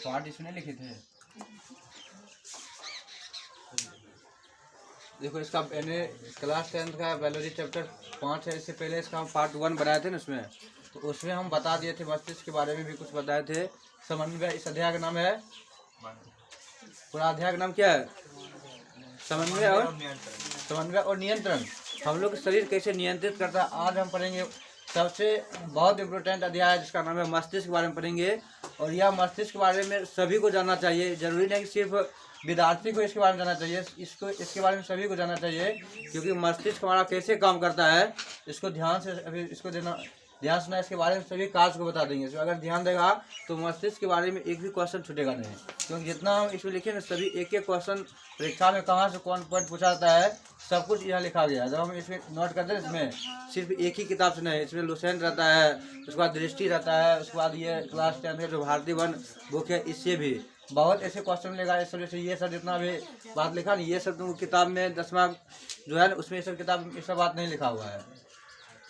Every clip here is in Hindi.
पार्ट इसमें लिखे थे। देखो इसका मैंने क्लास 10 का बायोलॉजी चैप्टर 5 है, इससे पहले इसका हम पार्ट 1 बनाए थे ना उसमें, तो उसमें हम बता दिए थे मस्तिष्क के बारे में भी कुछ बताए थे। समन्वय इस अध्याय का नाम है, पूरा अध्याय का नाम क्या है? समन्वय और नियंत्रण। हम लोग शरीर कैसे नियंत्रित करता है आज हम पढ़ेंगे। सबसे बहुत इम्पोर्टेंट अध्याय है जिसका नाम है मस्तिष्क के बारे में पढ़ेंगे। और यह मस्तिष्क के बारे में सभी को जानना चाहिए, जरूरी नहीं कि सिर्फ विद्यार्थी को इसके बारे में जानना चाहिए, इसके बारे में सभी को जानना चाहिए, क्योंकि मस्तिष्क हमारा कैसे काम करता है इसको ध्यान से अभी इसको ध्यान सुना। इसके बारे में सभी काज को बता देंगे। अगर ध्यान देगा तो मस्तिष्क के बारे में एक भी क्वेश्चन छूटेगा नहीं, क्योंकि जितना हम इसमें लिखे ना सभी एक एक क्वेश्चन परीक्षा में कहाँ से कौन पॉइंट पूछा जाता है सब कुछ यहाँ लिखा गया है। जब हम इसमें नोट करते हैं इसमें सिर्फ एक ही किताब से नहीं, इसमें लुसेंट रहता है, उसके बाद दृष्टि रहता है, उसके बाद ये क्लास 10 का जो भारतीय वन बुक है इससे भी बहुत ऐसे क्वेश्चन मिलेगा। इस वजह से ये सब जितना भी बात लिखा ना ये सब तुम किताब में 10वां जो है ना उसमें ये सब किताब ये सब बात नहीं लिखा हुआ है।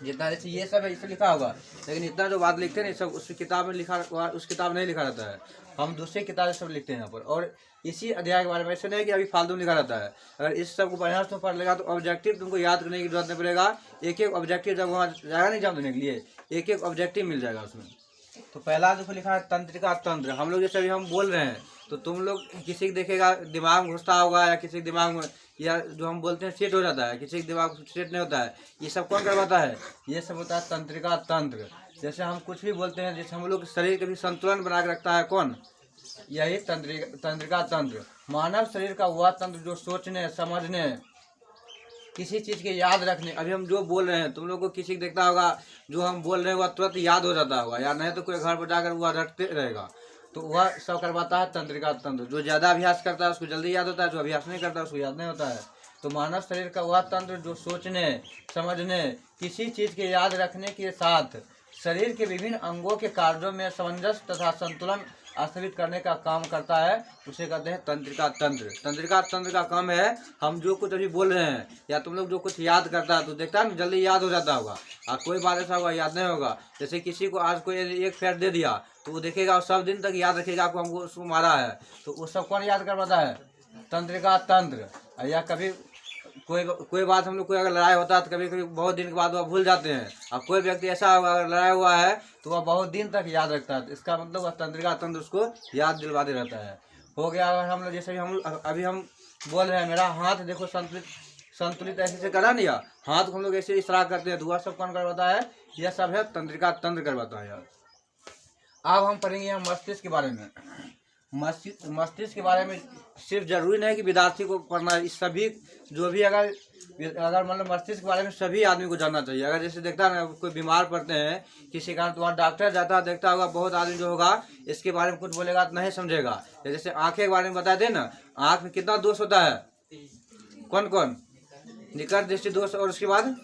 जितना जैसे ये सब है इसे लिखा होगा, लेकिन इतना जो बात लिखते हैं ना सब उस किताब में लिखा हुआ, उस किताब नहीं लिखा रहता है। हम दूसरी किताबें सब लिखते हैं यहाँ पर। और इसी अध्याय के बारे में ऐसे नहीं कि अभी फालतू में लिखा रहता है। अगर इस सब को बढ़िया से पढ़ लेगा तो ऑब्जेक्टिव तुमको याद करने की जरूरत नहीं पड़ेगा। एक एक ऑब्जेक्टिव जब वहाँ जाएगा नहीं एग्जाम देने के लिए एक एक ऑब्जेक्टिव मिल जाएगा उसमें। तो पहला जो लिखा है तंत्रिका तंत्र। हम लोग जैसे अभी हम बोल रहे हैं तो तुम लोग किसी को देखेगा दिमाग में घुसता होगा या किसी के दिमाग में या जो हम बोलते हैं सेट हो जाता है, किसी के दिमाग सेट नहीं होता है। ये सब कौन करवाता है? ये सब होता है तंत्रिका तंत्र। जैसे हम कुछ भी बोलते हैं, जैसे हम लोग शरीर का भी संतुलन बना के रखता है कौन? यही तंत्रिका तंत्र। मानव शरीर का वह तंत्र जो सोचने समझने किसी चीज़ के याद रखने, अभी हम जो बोल रहे हैं तुम लोग को किसी को देखता होगा जो हम बोल रहे हैं वह तुरंत याद हो जाता होगा, या नहीं तो कोई घर पर जाकर वह रटते रहेगा। तो वह सब करवाता है तंत्रिका तंत्र। जो ज़्यादा अभ्यास करता है उसको जल्दी याद होता है, जो अभ्यास नहीं करता है उसको याद नहीं होता है। तो मानव शरीर का वह तंत्र जो सोचने समझने किसी चीज़ के याद रखने के साथ शरीर के विभिन्न अंगों के कार्यों में सामंजस्य तथा संतुलन स्थापित करने का काम करता है, उसे कहते हैं तंत्रिका तंत्र। तंत्रिका तंत्र का काम है हम जो कुछ अभी बोल रहे हैं या तुम लोग जो कुछ याद करता है तो देखता है ना जल्दी याद हो जाता होगा, और कोई बात ऐसा होगा याद नहीं होगा। जैसे किसी को आज कोई एक फेर दे दिया तो वो देखेगा और सब दिन तक याद रखेगा आपको हमको उसको मारा है, तो वो सब कौन याद करवाता है? तंत्रिका तंत्र। या कभी कोई बात हम लोग कोई अगर लड़ाई होता है तो कभी कभी बहुत दिन के बाद वह भूल जाते हैं, और कोई व्यक्ति ऐसा होगा अगर लड़ाई हुआ है तो वह बहुत दिन तक याद रखता है। इसका मतलब वह तंत्रिका तंत्र उसको याद दिलवाते रहता है। हो गया अगर हम लोग जैसे अभी हम बोल रहे हैं मेरा हाथ देखो संतुलित ऐसे से करा नहीं, हाथ को हम लोग ऐसे इशारा करते हैं तो वह सब कौन करवाता है? यह सब है तंत्रिका तंत्र करवाता है यार। अब हम पढ़ेंगे यहाँ मस्तिष्क के बारे में। मस्तिष्क के बारे में सिर्फ जरूरी नहीं कि विद्यार्थी को पढ़ना है, इस सभी जो भी अगर मतलब मस्तिष्क के बारे में सभी आदमी को जानना चाहिए। अगर जैसे देखता है ना कोई बीमार पड़ते हैं किसी कारण तो वहाँ डॉक्टर जाता है देखता होगा, बहुत आदमी जो होगा इसके बारे में कुछ बोलेगा तो नहीं समझेगा। जैसे आँखें के बारे में बता दें ना, आँख में कितना दोष होता है? कौन कौन? निकट दृष्टि दोष और उसके बाद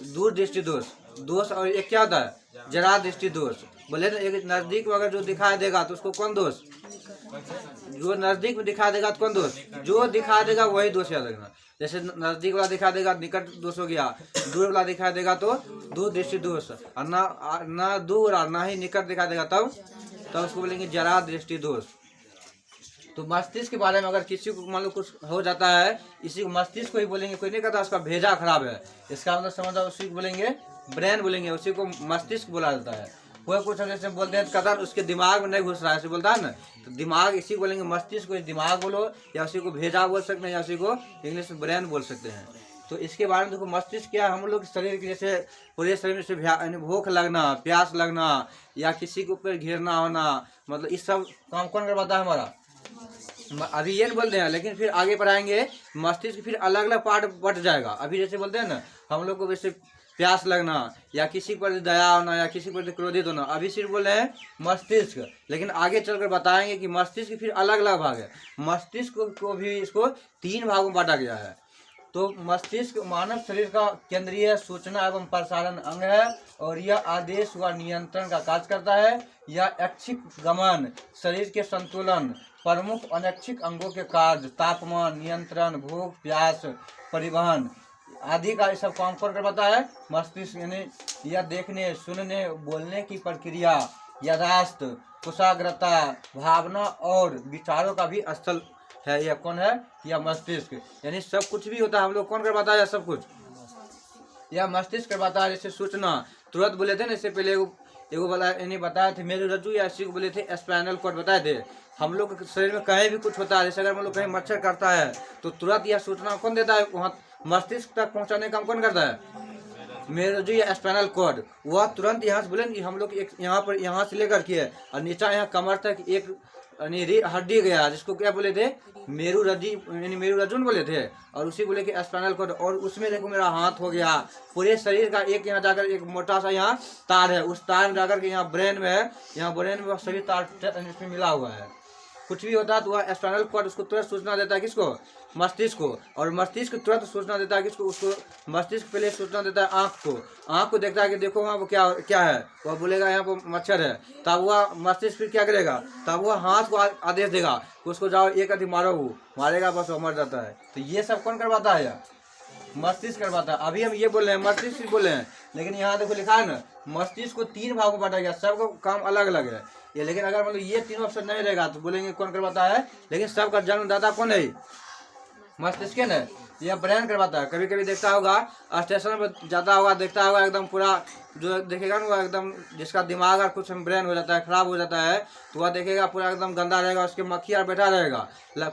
दूर दृष्टि दोष और एक क्या होता है? जरा दृष्टि दोष। बोले ना एक नजदीक में अगर जो दिखाई देगा तो उसको कौन दोष? जो नजदीक में दिखा देगा तो कौन दोष? जो दिखा देगा वही दोष याद रखना। जैसे नजदीक वाला दिखा देगा निकट दोष हो गया, दूर वाला दिखा देगा तो दूर दृष्टि दोष, और ना दूर और ना ही निकट दिखा देगा तब उसको बोलेंगे जरा दृष्टि दोष। तो मस्तिष्क के बारे में अगर किसी को मान लो कुछ हो जाता है, इसी को मस्तिष्क को ही बोलेंगे, कोई नहीं कहता उसका भेजा खराब है, इसका मतलब समझो उसी को बोलेंगे ब्रेन बोलेंगे, उसी को मस्तिष्क बोला जाता है। कोई कुछ जैसे बोलते हैं कहता है उसके दिमाग में नहीं घुस रहा है ऐसे बोलता है ना, तो दिमाग इसी को बोलेंगे मस्तिष्क को दिमाग बोलो, या उसी को भेजा बोल सकते हैं, या उसी को इंग्लिश में ब्रेन बोल सकते हैं। तो इसके बारे में देखो मस्तिष्क क्या है, हम लोग शरीर के जैसे पूरे शरीर में से भूख लगना, प्यास लगना या किसी के ऊपर घेरना होना, मतलब इस सब काम कौन करवाता है हमारा? अभी ये बोलते हैं, लेकिन फिर आगे पढ़ाएंगे मस्तिष्क फिर अलग अलग पार्ट बट जाएगा। अभी जैसे बोलते हैं ना हम लोग को वैसे प्यास लगना या किसी पर दया होना या किसी पर क्रोधित होना, अभी सिर्फ बोल रहे हैं मस्तिष्क, लेकिन आगे चलकर बताएंगे कि मस्तिष्क फिर अलग अलग भाग है। मस्तिष्क को भी इसको 3 भागों में बांटा गया है। तो मस्तिष्क मानव शरीर का केंद्रीय सूचना एवं प्रसारण अंग है, और यह आदेश व नियंत्रण का कार्य करता है। यह ऐच्छिक गमन, शरीर के संतुलन, प्रमुख अनैच्छिक अंगों के कार्य, तापमान नियंत्रण, भूख प्यास परिवहन आदि का ये सब काम कौन करवाता है? मस्तिष्क। यानी यह देखने, सुनने, बोलने की प्रक्रिया, यादाश्त, कुशाग्रता, भावना और विचारों का भी स्थल है। यह कौन है? यह मस्तिष्क। यानी सब कुछ भी होता है हम लोग कौन करवाता है? सब कुछ यह मस्तिष्क करवाता है। जैसे सूचना तुरंत बोले थे ना, इससे पहले एगो बताया थे मेरु रज्जु या इसी को बोले थे स्पाइनल कॉर्ड बताए थे। हम लोग के शरीर में कहीं भी कुछ होता है, जैसे अगर हम लोग कहीं मच्छर काटता है तो तुरंत यह सूचना कौन देता है? वहाँ मस्तिष्क तक पहुँचाने का काम कौन करता है? मेरुरज्जु या स्पाइनल कॉर्ड। वह तुरंत यहाँ से बोले कि हम लोग एक यहाँ पर, यहाँ से लेकर के और नीचा यहाँ कमर तक एक हड्डी गया, जिसको क्या बोले थे? मेरुरज्जु, यानी मेरुरज्जु बोले थे। और उसी बोले कि स्पाइनल कॉर्ड। और उसमें देखो मेरा हाथ हो गया, पूरे शरीर का एक यहाँ जाकर एक मोटा सा यहाँ तार है, उस तार में जाकर के यहाँ ब्रेन में है, यहाँ ब्रेन में सभी तार इसमें मिला हुआ है। कुछ भी होता है तो वह स्पाइनल कॉर्ड उसको तुरंत सूचना देता है। किसको? मस्तिष्क को। और मस्तिष्क तुरंत सूचना देता है किसको? उसको मस्तिष्क पहले सूचना देता है आँख को। आँख को देखता है कि देखो वहाँ वो क्या है, वह बोलेगा यहाँ पर मच्छर है। तब वह मस्तिष्क फिर क्या करेगा? तब वह हाथ को आदेश देगा कि उसको जाओ एक अधिक मारो, वो मारेगा, बस वो मर जाता है। तो ये सब कौन करवाता है? मस्तिष्क करवाता है। अभी हम ये बोल रहे हैं मस्तिष्क बोल रहे हैं, लेकिन यहाँ देखो लिखा है ना, मस्तिष्क को 3 भागों में बांटा गया, सबका काम अलग अलग है ये। लेकिन अगर मतलब ये तीनों ऑप्शन नहीं रहेगा तो बोलेंगे कौन करवाता है? लेकिन सबका जन्मदाता कौन है? मस्तिष्क है ना, यह ब्रेन करवाता है। कभी कभी देखता होगा स्टेशन पर जाता होगा, देखता होगा एकदम पूरा जो देखेगा ना, वो एकदम जिसका दिमाग और कुछ ब्रेन हो जाता है, खराब हो जाता है, तो वह देखेगा पूरा एकदम गंदा रहेगा, उसके मक्खी और बैठा रहेगा,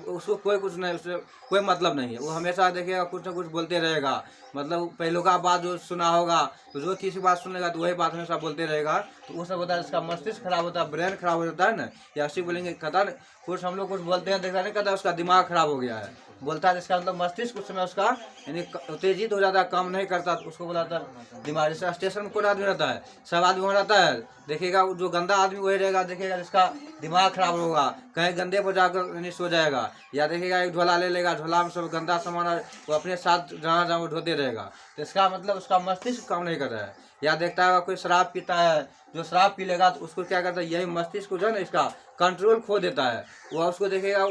उसको कोई कुछ नहीं, उससे कोई मतलब नहीं है। वो हमेशा देखेगा कुछ ना कुछ बोलते रहेगा। मतलब पहले का बात जो सुना होगा तो जो तीसरी बात सुनेगा तो वही बात हमेशा बोलते रहेगा। तो वो सब होता है, इसका मस्तिष्क खराब होता है, ब्रेन खराब हो जाता है ना। या ऐसे बोलेंगे कहता है कुछ हम लोग कुछ बोलते हैं, देखता नहीं कहता उसका दिमाग खराब हो गया है, बोलता है इसका मतलब मस्तिष्क उस समय उसका यानी उत्तेजित हो जाता है, काम नहीं करता, तो उसको बोलाता है दिमाग। जैसे स्टेशन में कोई आदमी रहता है, सब आदमी वहाँ रहता है, देखेगा जो गंदा आदमी वही रहेगा, देखेगा जिसका दिमाग खराब होगा, कहीं गंदे पर जाकर यानी सो जाएगा, या देखेगा एक झोला ले लेगा, झोला में सब गंदा सामान वो अपने साथ जहाँ जहाँ वो ढोते रहेगा, तो इसका मतलब उसका मस्तिष्क काम नहीं कर रहा है। या देखता है कोई शराब पीता है, जो शराब पी लेगा तो उसको क्या करता है, यही मस्तिष्क को जो है ना इसका कंट्रोल खो देता है। वह उसको देखेगा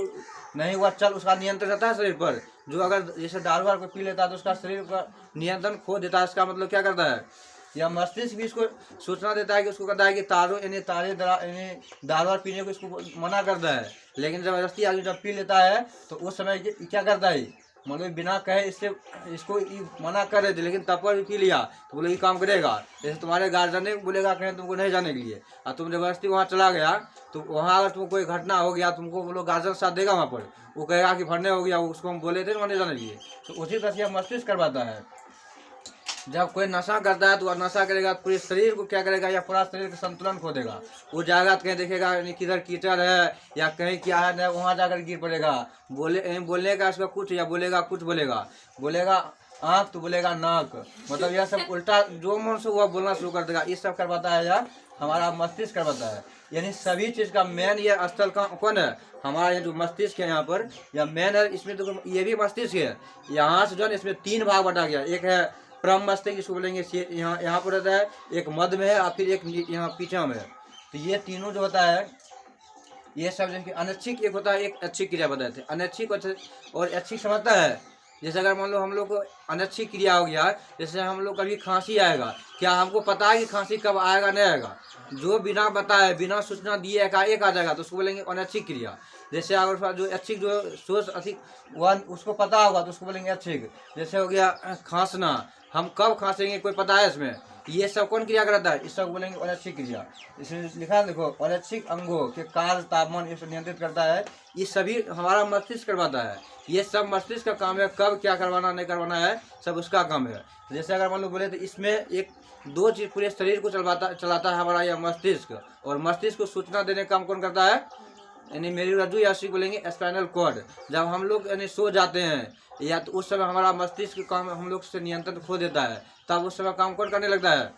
नहीं, वह चल उसका नियंत्रण रहता है शरीर पर। जो अगर जैसे दारू वार को पी लेता है तो उसका शरीर का नियंत्रण खो देता है। इसका मतलब क्या करता है, या मस्तिष्क भी इसको सूचना देता है कि उसको कहता है कि दारू वार पीने को इसको मना करता है। लेकिन जबरदस्ती आदमी जब पी लेता है तो उस समय क्या करता है, मतलब बिना कहे इससे इसको मना कर रहे थे, लेकिन तब पर भी पी लिया तो बोले ये काम करेगा। जैसे तुम्हारे गार्जियन बोलेगा कहीं तुमको नहीं जाने के लिए, और तुम जबरदस्ती वहाँ चला गया, तो वहाँ अगर तुमको कोई घटना हो गया, तुमको वो लोग गार्जियन साथ देगा वहाँ पर, वो कहेगा कि भरने हो गया, उसको हम बोले थे वहाँ नहीं जाने के लिए। तो उसी तरह से मस्तिष्क करवाता है। जब कोई नशा करता है तो वह नशा करेगा, पूरे शरीर को क्या करेगा, या पूरा शरीर का संतुलन खो देगा। वो जाएगा तो कहीं देखेगा किधर कीचड़ है या कहीं क्या है, वहाँ जाकर गिर पड़ेगा। बोलने का इसका कुछ, या बोलेगा कुछ, बोलेगा आँख तो बोलेगा नाक, मतलब यह सब उल्टा जो मन से वह बोलना शुरू कर देगा। ये सब करवाता है या हमारा मस्तिष्क करवाता है। यानी सभी चीज़ का मेन ये स्थल का कौन है, हमारा ये जो मस्तिष्क है यहाँ पर, यह मेन है। इसमें तो ये भी मस्तिष्क है। यहाँ से जो है इसमें 3 भाग बटा गया। एक है परम मस्तिष्क, इसको बोलेंगे यहाँ पर रहता है, एक मध्य में है और फिर एक यहाँ पीछे में है। तो ये तीनों जो होता है ये सब जैसे अनैच्छिक एक होता है, एक अच्छी क्रिया बताए थे। अनैच्छिक और अच्छी समझता है। जैसे अगर मान लो हम लोग को अनैच्छिक क्रिया हो गया, जैसे हम लोग कभी खांसी आएगा, क्या हमको पता है कि खांसी कब आएगा नहीं आएगा, जो बिना बताए बिना सूचना दिए एकाएक आ जाएगा तो उसको बोलेंगे अनैच्छिक क्रिया। जैसे अगर जो अच्छी जो सोच अधिक वन उसको पता होगा तो उसको बोलेंगे अच्छिक। जैसे हो गया खांसना, हम कब खांसेंगे कोई पता है इसमें, ये सब कौन क्रिया करता है, इस सब बोलेंगे अनैच्छिक क्रिया। इसमें लिखा है देखो, अनैच्छिक अंगों के काल तापमान ये सब नियंत्रित करता है। ये सभी हमारा मस्तिष्क करवाता है। ये सब मस्तिष्क का काम है, कब क्या करवाना नहीं करवाना है सब उसका काम है। जैसे अगर मान लो बोले तो इसमें एक 2 चीज पूरे शरीर को चलाता है हमारा यह मस्तिष्क। और मस्तिष्क को सूचना देने का काम कौन करता है, यानी मेरुरज्जु या इसी बोलेंगे स्पाइनल कॉर्ड। जब हम लोग यानी सो जाते हैं या तो उस समय हमारा मस्तिष्क काम हम लोग से नियंत्रण खो देता है, तब उस समय काम कौन करने लगता है,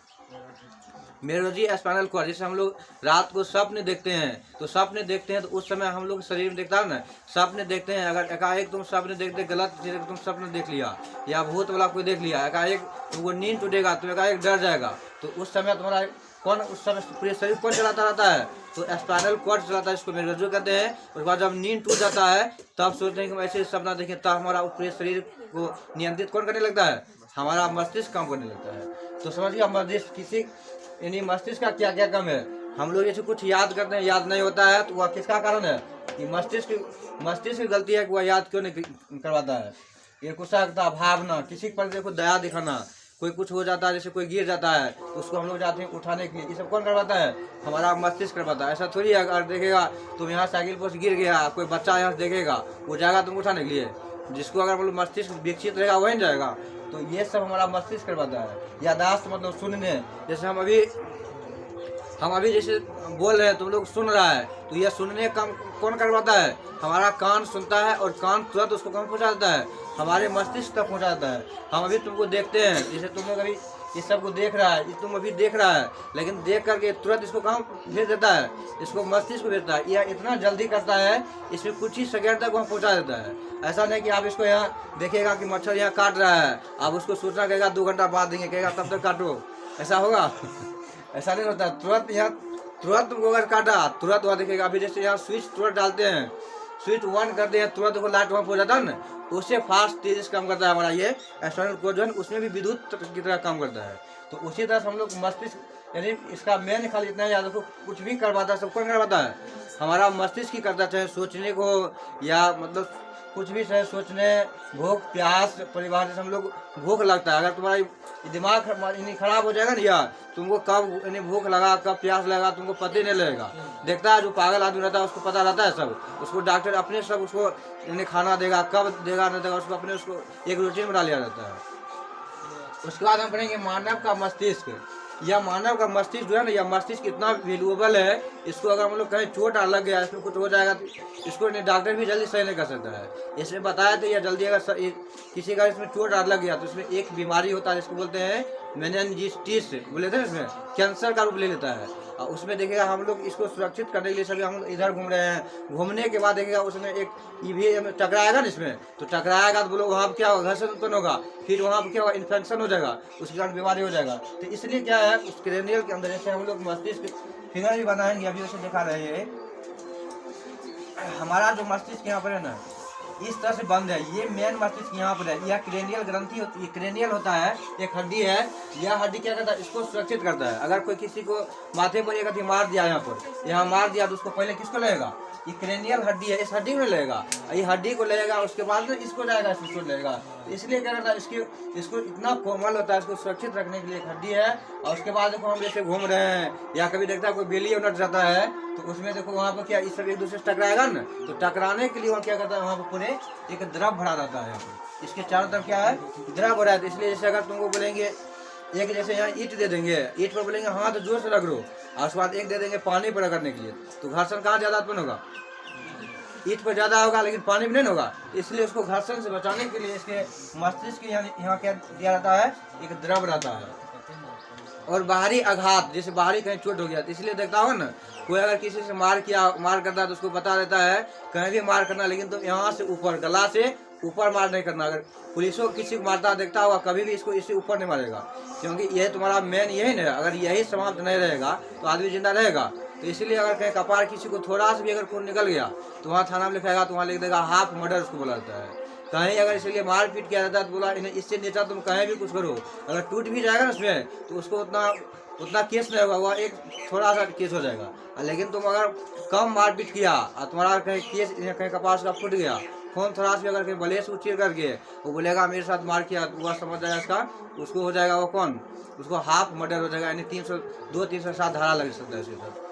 मेरुरज्जु स्पाइनल कॉर्ड। जैसे हम लोग रात को स्वप्न देखते हैं, तो स्वप्न देखते हैं तो उस समय हम लोग शरीर में देखता है ना, स्वप्न देखते हैं। अगर एकाएक तुम स्वप्न देखते गलत चीज़ तुम स्वप्न देख लिया या भूत वाला कोई देख लिया, एकाएक तुमको नींद टूटेगा, तुम एकाएक डर जाएगा, तो उस समय तुम्हारा कौन उस समय पूरे शरीर कौन चलाता रहता है, तो स्पाइनल कॉर्ड चलाता है, इसको मेरुरज्जु कहते हैं। उसके बाद जब नींद टूट जाता है तब सोचते हैं कि हम ऐसे सपना देखें, तब हमारा पूरे शरीर को नियंत्रित कौन करने लगता है, हमारा मस्तिष्क काम करने लगता है। तो समझिए मस्तिष्क किसी यानी मस्तिष्क का क्या क्या कम है। हम लोग जैसे कुछ याद करते हैं, याद नहीं होता है, तो वह किसका कारण है कि मस्तिष्क की गलती है कि वह याद क्यों नहीं करवाता है। ये कुशलता, भावना, किसी पर देखो दया दिखाना, कोई कुछ हो जाता है, जैसे कोई गिर जाता है तो उसको हम लोग जाते हैं उठाने के लिए, ये सब कौन करवाता है, हमारा मस्तिष्क करवाता है। ऐसा थोड़ी है अगर देखेगा तुम यहाँ साइकिल पर से गिर गया, कोई बच्चा यहाँ से देखेगा वो जाएगा तुम उठाने के लिए, जिसको अगर मतलब मस्तिष्क विकसित रहेगा वही जाएगा। तो ये सब हमारा मस्तिष्क करवाता है। यादाश्त मतलब सुनने, जैसे हम अभी जैसे बोल रहे हैं, तुम लोग सुन रहा है, तो यह सुनने काम कौन करवाता है, हमारा कान सुनता है और कान तुरंत उसको कहाँ पहुँचा देता है, हमारे मस्तिष्क तक पहुँचा देता है। हम अभी तुमको देखते हैं, जैसे तुम लोग अभी इस सब को देख रहा है, तुम अभी देख रहा है, लेकिन देख करके तुरंत इसको कहाँ भेज देता है, इसको मस्तिष्क को भेजता है। यह इतना जल्दी करता है, इसमें कुछ ही सेकेंड तक वहाँ पहुँचा देता है। ऐसा नहीं कि आप इसको यहाँ देखेगा कि मच्छर यहाँ काट रहा है, आप उसको सूचना कहेगा 2 घंटा बाद देंगे, कहेगा तब तक काटो, ऐसा होगा? ऐसा नहीं होता। तुरंत तुमको अगर काटा तुरंत वहाँ देखेगा। अभी जैसे यहाँ स्विच तुरंत डालते हैं, स्विच ऑन करते हैं, तुरंत देखो लाइट वहाँ पहुँच जाता है ना, उससे फास्ट तेजी से काम करता है हमारा ये एक्सटर्नल कोड जो है, उसमें भी विद्युत की तरह काम करता है। तो उसी तरह से हम लोग मस्तिष्क यानी इसका मेन खाली इतना याद रखो, कुछ भी करवाता है, सब कौन करवाता है, हमारा मस्तिष्क ही करता है। चाहे सोचने को या मतलब कुछ भी, चाहे सोचने, भूख प्यास, परिवार जैसे हम लोग भूख लगता है, अगर तुम्हारा दिमाग खराब हो जाएगा ना यार, तुमको कब यानी भूख लगा कब प्यास लगा तुमको पता ही नहीं लगेगा। देखता है जो पागल आदमी रहता है उसको पता रहता है सब, उसको डॉक्टर अपने सब उसको यानी खाना देगा, कब देगा नहीं देगा, उसको अपने उसको एक रूटीन बना लिया जाता है। उसके बाद हम पढ़ेंगे मानव का मस्तिष्क। यह मानव का मस्तिष्क जो है ना, यह मस्तिष्क कितना वैल्यूएबल है, इसको अगर हम लोग कहीं चोट लग गया, इसमें कुछ हो जाएगा तो इसको डॉक्टर भी जल्दी सही नहीं कर सकता है। इसमें बताया तो यह जल्दी अगर किसी का इसमें चोट लग गया तो इसमें एक बीमारी होता है जिसको बोलते हैं मेनिंजाइटिस, बोले थे इसमें कैंसर का रूप ले लेता है। और उसमें देखिएगा हम लोग इसको सुरक्षित करने के लिए सभी हम इधर घूम रहे हैं, घूमने के बाद देखिएगा उसमें एक ईवी टकराएगा ना, इसमें तो टकराएगा तो बोलो वहाँ पर क्या होगा, घर्षण उत्पन्न होगा, फिर वहाँ पर क्या होगा, इन्फेक्शन हो जाएगा, उसके कारण बीमारी हो जाएगा। तो इसलिए क्या है, उस क्रेनियल के अंदर जैसे हम लोग मस्तिष्क फिगर भी बनाएंगे, अभी जैसे दिखा रहे हैं, हमारा जो मस्तिष्क यहाँ पर है ना इस तरह से बंद है, ये मेन मस्तिष्क यहाँ पर है, यह क्रेनियल ग्रंथि होती है, क्रेनियल होता है, एक हड्डी है, यह हड्डी क्या करता है, इसको सुरक्षित करता है। अगर कोई किसी को माथे पर एक मार दिया, यहाँ मार दिया, तो उसको पहले किसको लगेगा, ये क्रेनियल हड्डी है, इस हड्डी में लगेगा, ये हड्डी को लगेगा, उसके बाद इसको जाएगा, इसको लगेगा। इसलिए क्या करता है, इसको इतना कोमल होता है, इसको सुरक्षित रखने के लिए एक हड्डी है। और उसके बाद देखो हम जैसे घूम रहे हैं या कभी देखता है कोई बेली उलट जाता है, तो उसमें देखो वहाँ पर क्या इस सब एक दूसरे से टकराएगा ना, तो टकराने के लिए वहाँ क्या करता है, वहाँ पर पूरे एक द्रव भरा रहता है, इसके चारों तरफ क्या है, द्रव भरा है। इसलिए जैसे अगर तुमको बोलेंगे एक जैसे यहाँ ईंट दे देंगे, ईंट पर बोलेंगे हाथ जोर से रगड़ो, और उसके बाद एक दे देंगे पानी पर रगड़ने के लिए, तो घर्षण कहाँ ज्यादा उत्पन्न होगा, ईंट पर ज्यादा होगा, लेकिन पानी में नहीं होगा। इसलिए उसको घर्षण से बचाने के लिए इसके मस्तिष्क यहाँ क्या दिया रहता है, एक द्रव रहता है। और बाहरी आघात, जैसे बाहरी कहीं चोट हो गया, तो इसलिए देखता हो ना, कोई अगर किसी से मार करता है तो उसको बता देता है कहीं भी मार करना, लेकिन तो यहाँ से ऊपर, गला से ऊपर मार नहीं करना। अगर पुलिसों किसी को मारता देखता होगा, कभी भी इसको इससे ऊपर नहीं मारेगा, क्योंकि यह तुम्हारा मेन यही नहीं है। अगर यही समाप्त नहीं रहेगा तो आदमी जिंदा रहेगा। तो इसलिए अगर कहीं कपार किसी को थोड़ा सा भी अगर खून निकल गया तो वहाँ थाना में लिखाएगा, तो वहाँ लिख देगा हाफ मर्डर, उसको बोला जाता है। कहीं अगर इसलिए मार पीट किया जाता है तो बोला इन्हें इससे नीचा तुम कहीं भी कुछ करो, अगर टूट भी जाएगा ना उसमें तो उसको उतना केस नहीं होगा, वह एक थोड़ा सा केस हो जाएगा। लेकिन तुम अगर कम मारपीट किया और तुम्हारा कहीं केस कहीं कपास का फूट गया, खून थोड़ा सा अगर कहीं बलेस उछीर करके वो बोलेगा मेरे साथ मार किया, तो वह समझ जाएगा इसका, उसको हो जाएगा वो कौन, उसको हाफ मर्डर हो जाएगा, यानी 307 धारा लग सकता है इसी सब।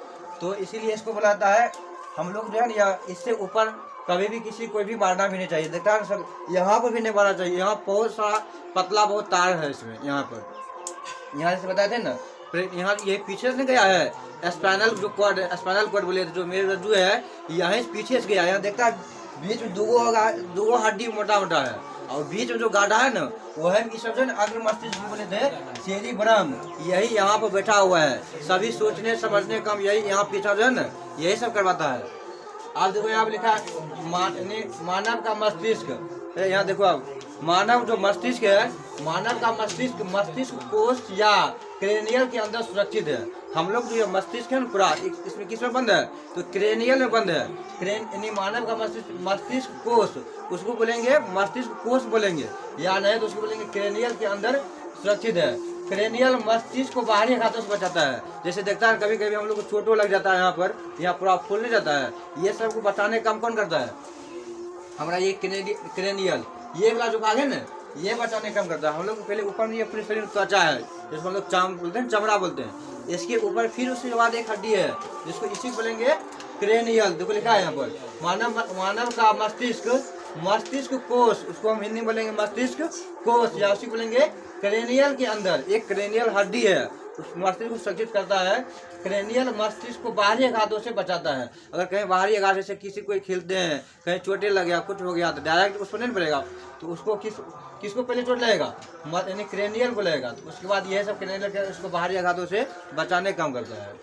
तो इसीलिए इसको बुलाता है हम लोग जो है ना, इससे ऊपर कभी भी किसी कोई भी मारना भी नहीं चाहिए। देखता है सब, यहाँ पर भी नहीं मारना चाहिए। यहाँ बहुत सारा पतला बहुत तार है इसमें, यहाँ पर यहाँ से बताए थे ना, यहाँ ये पीछे से गया है स्पाइनल जो कॉर्ड, स्पाइनल कॉर्ड बोले जो मेरे रज्जू है यहाँ पीछे से गया। यहाँ देखता है बीच में दो हड्डी मोटा मोटा है, और बीच में जो गाढ़ा है ना वो है अग्र मस्तिष्क बोले थे सेरिब्रम, यही यहाँ पर बैठा हुआ है। सभी सोचने समझने काम यही यहाँ पीछा जो है ना यही सब करवाता है। आप देखो यहाँ पर लिखा है मानव का मस्तिष्क, यहाँ देखो आप मानव जो मस्तिष्क है, मानव का मस्तिष्क कोश या क्रेनियल के अंदर सुरक्षित है। हम लोग जो ये मस्तिष्क है ना पूरा इसमें किसमें बंद है, तो क्रेनियल में बंद है। यानी मानव का मस्तिष्क कोश, उसको बोलेंगे मस्तिष्क कोश बोलेंगे, या नहीं तो उसको बोलेंगे क्रेनियल के अंदर सुरक्षित है। क्रेनियल मस्तिष्क को बाहरी आघातों से बचाता है। जैसे देखता है कभी कभी हम लोग को चोट लग जाता है, यहाँ पर यहाँ पूरा फूल नहीं जाता है, ये सब को बचाने का काम कौन करता है, हमारा ये क्रेनियल, ये वाला जो भाग है ना, ये बचाने का काम करता है। हम लोग पहले ऊपर में ये पूरे शरीर में त्वचा है, जिसको हम लोग चाम बोलते हैं, चमड़ा बोलते हैं। इसके ऊपर फिर उसके बाद एक हड्डी है, जिसको इसी को बोलेंगे क्रेनियल। देखो लिखा है यहाँ पर, मानव का मस्तिष्क कोश, उसको हम हिंदी में बोलेंगे मस्तिष्क कोश, या उसी बोलेंगे क्रेनियल के अंदर एक क्रेनियल हड्डी है, उस मस्तिष्क को सुरक्षित करता है। क्रेनियल मस्तिष्क को बाहरी आघातों से बचाता है। अगर कहीं बाहरी आघात जैसे किसी को खेलते हैं, कहीं चोटें लग गया, कुछ हो गया, तो डायरेक्ट उस पर नहीं पड़ेगा, तो उसको किसको पहले चोट लगेगा, यानी क्रेनियल को लगेगा। तो उसके बाद यह सब क्रेनियल उसको बाहरी आघातों से बचाने का काम करता है।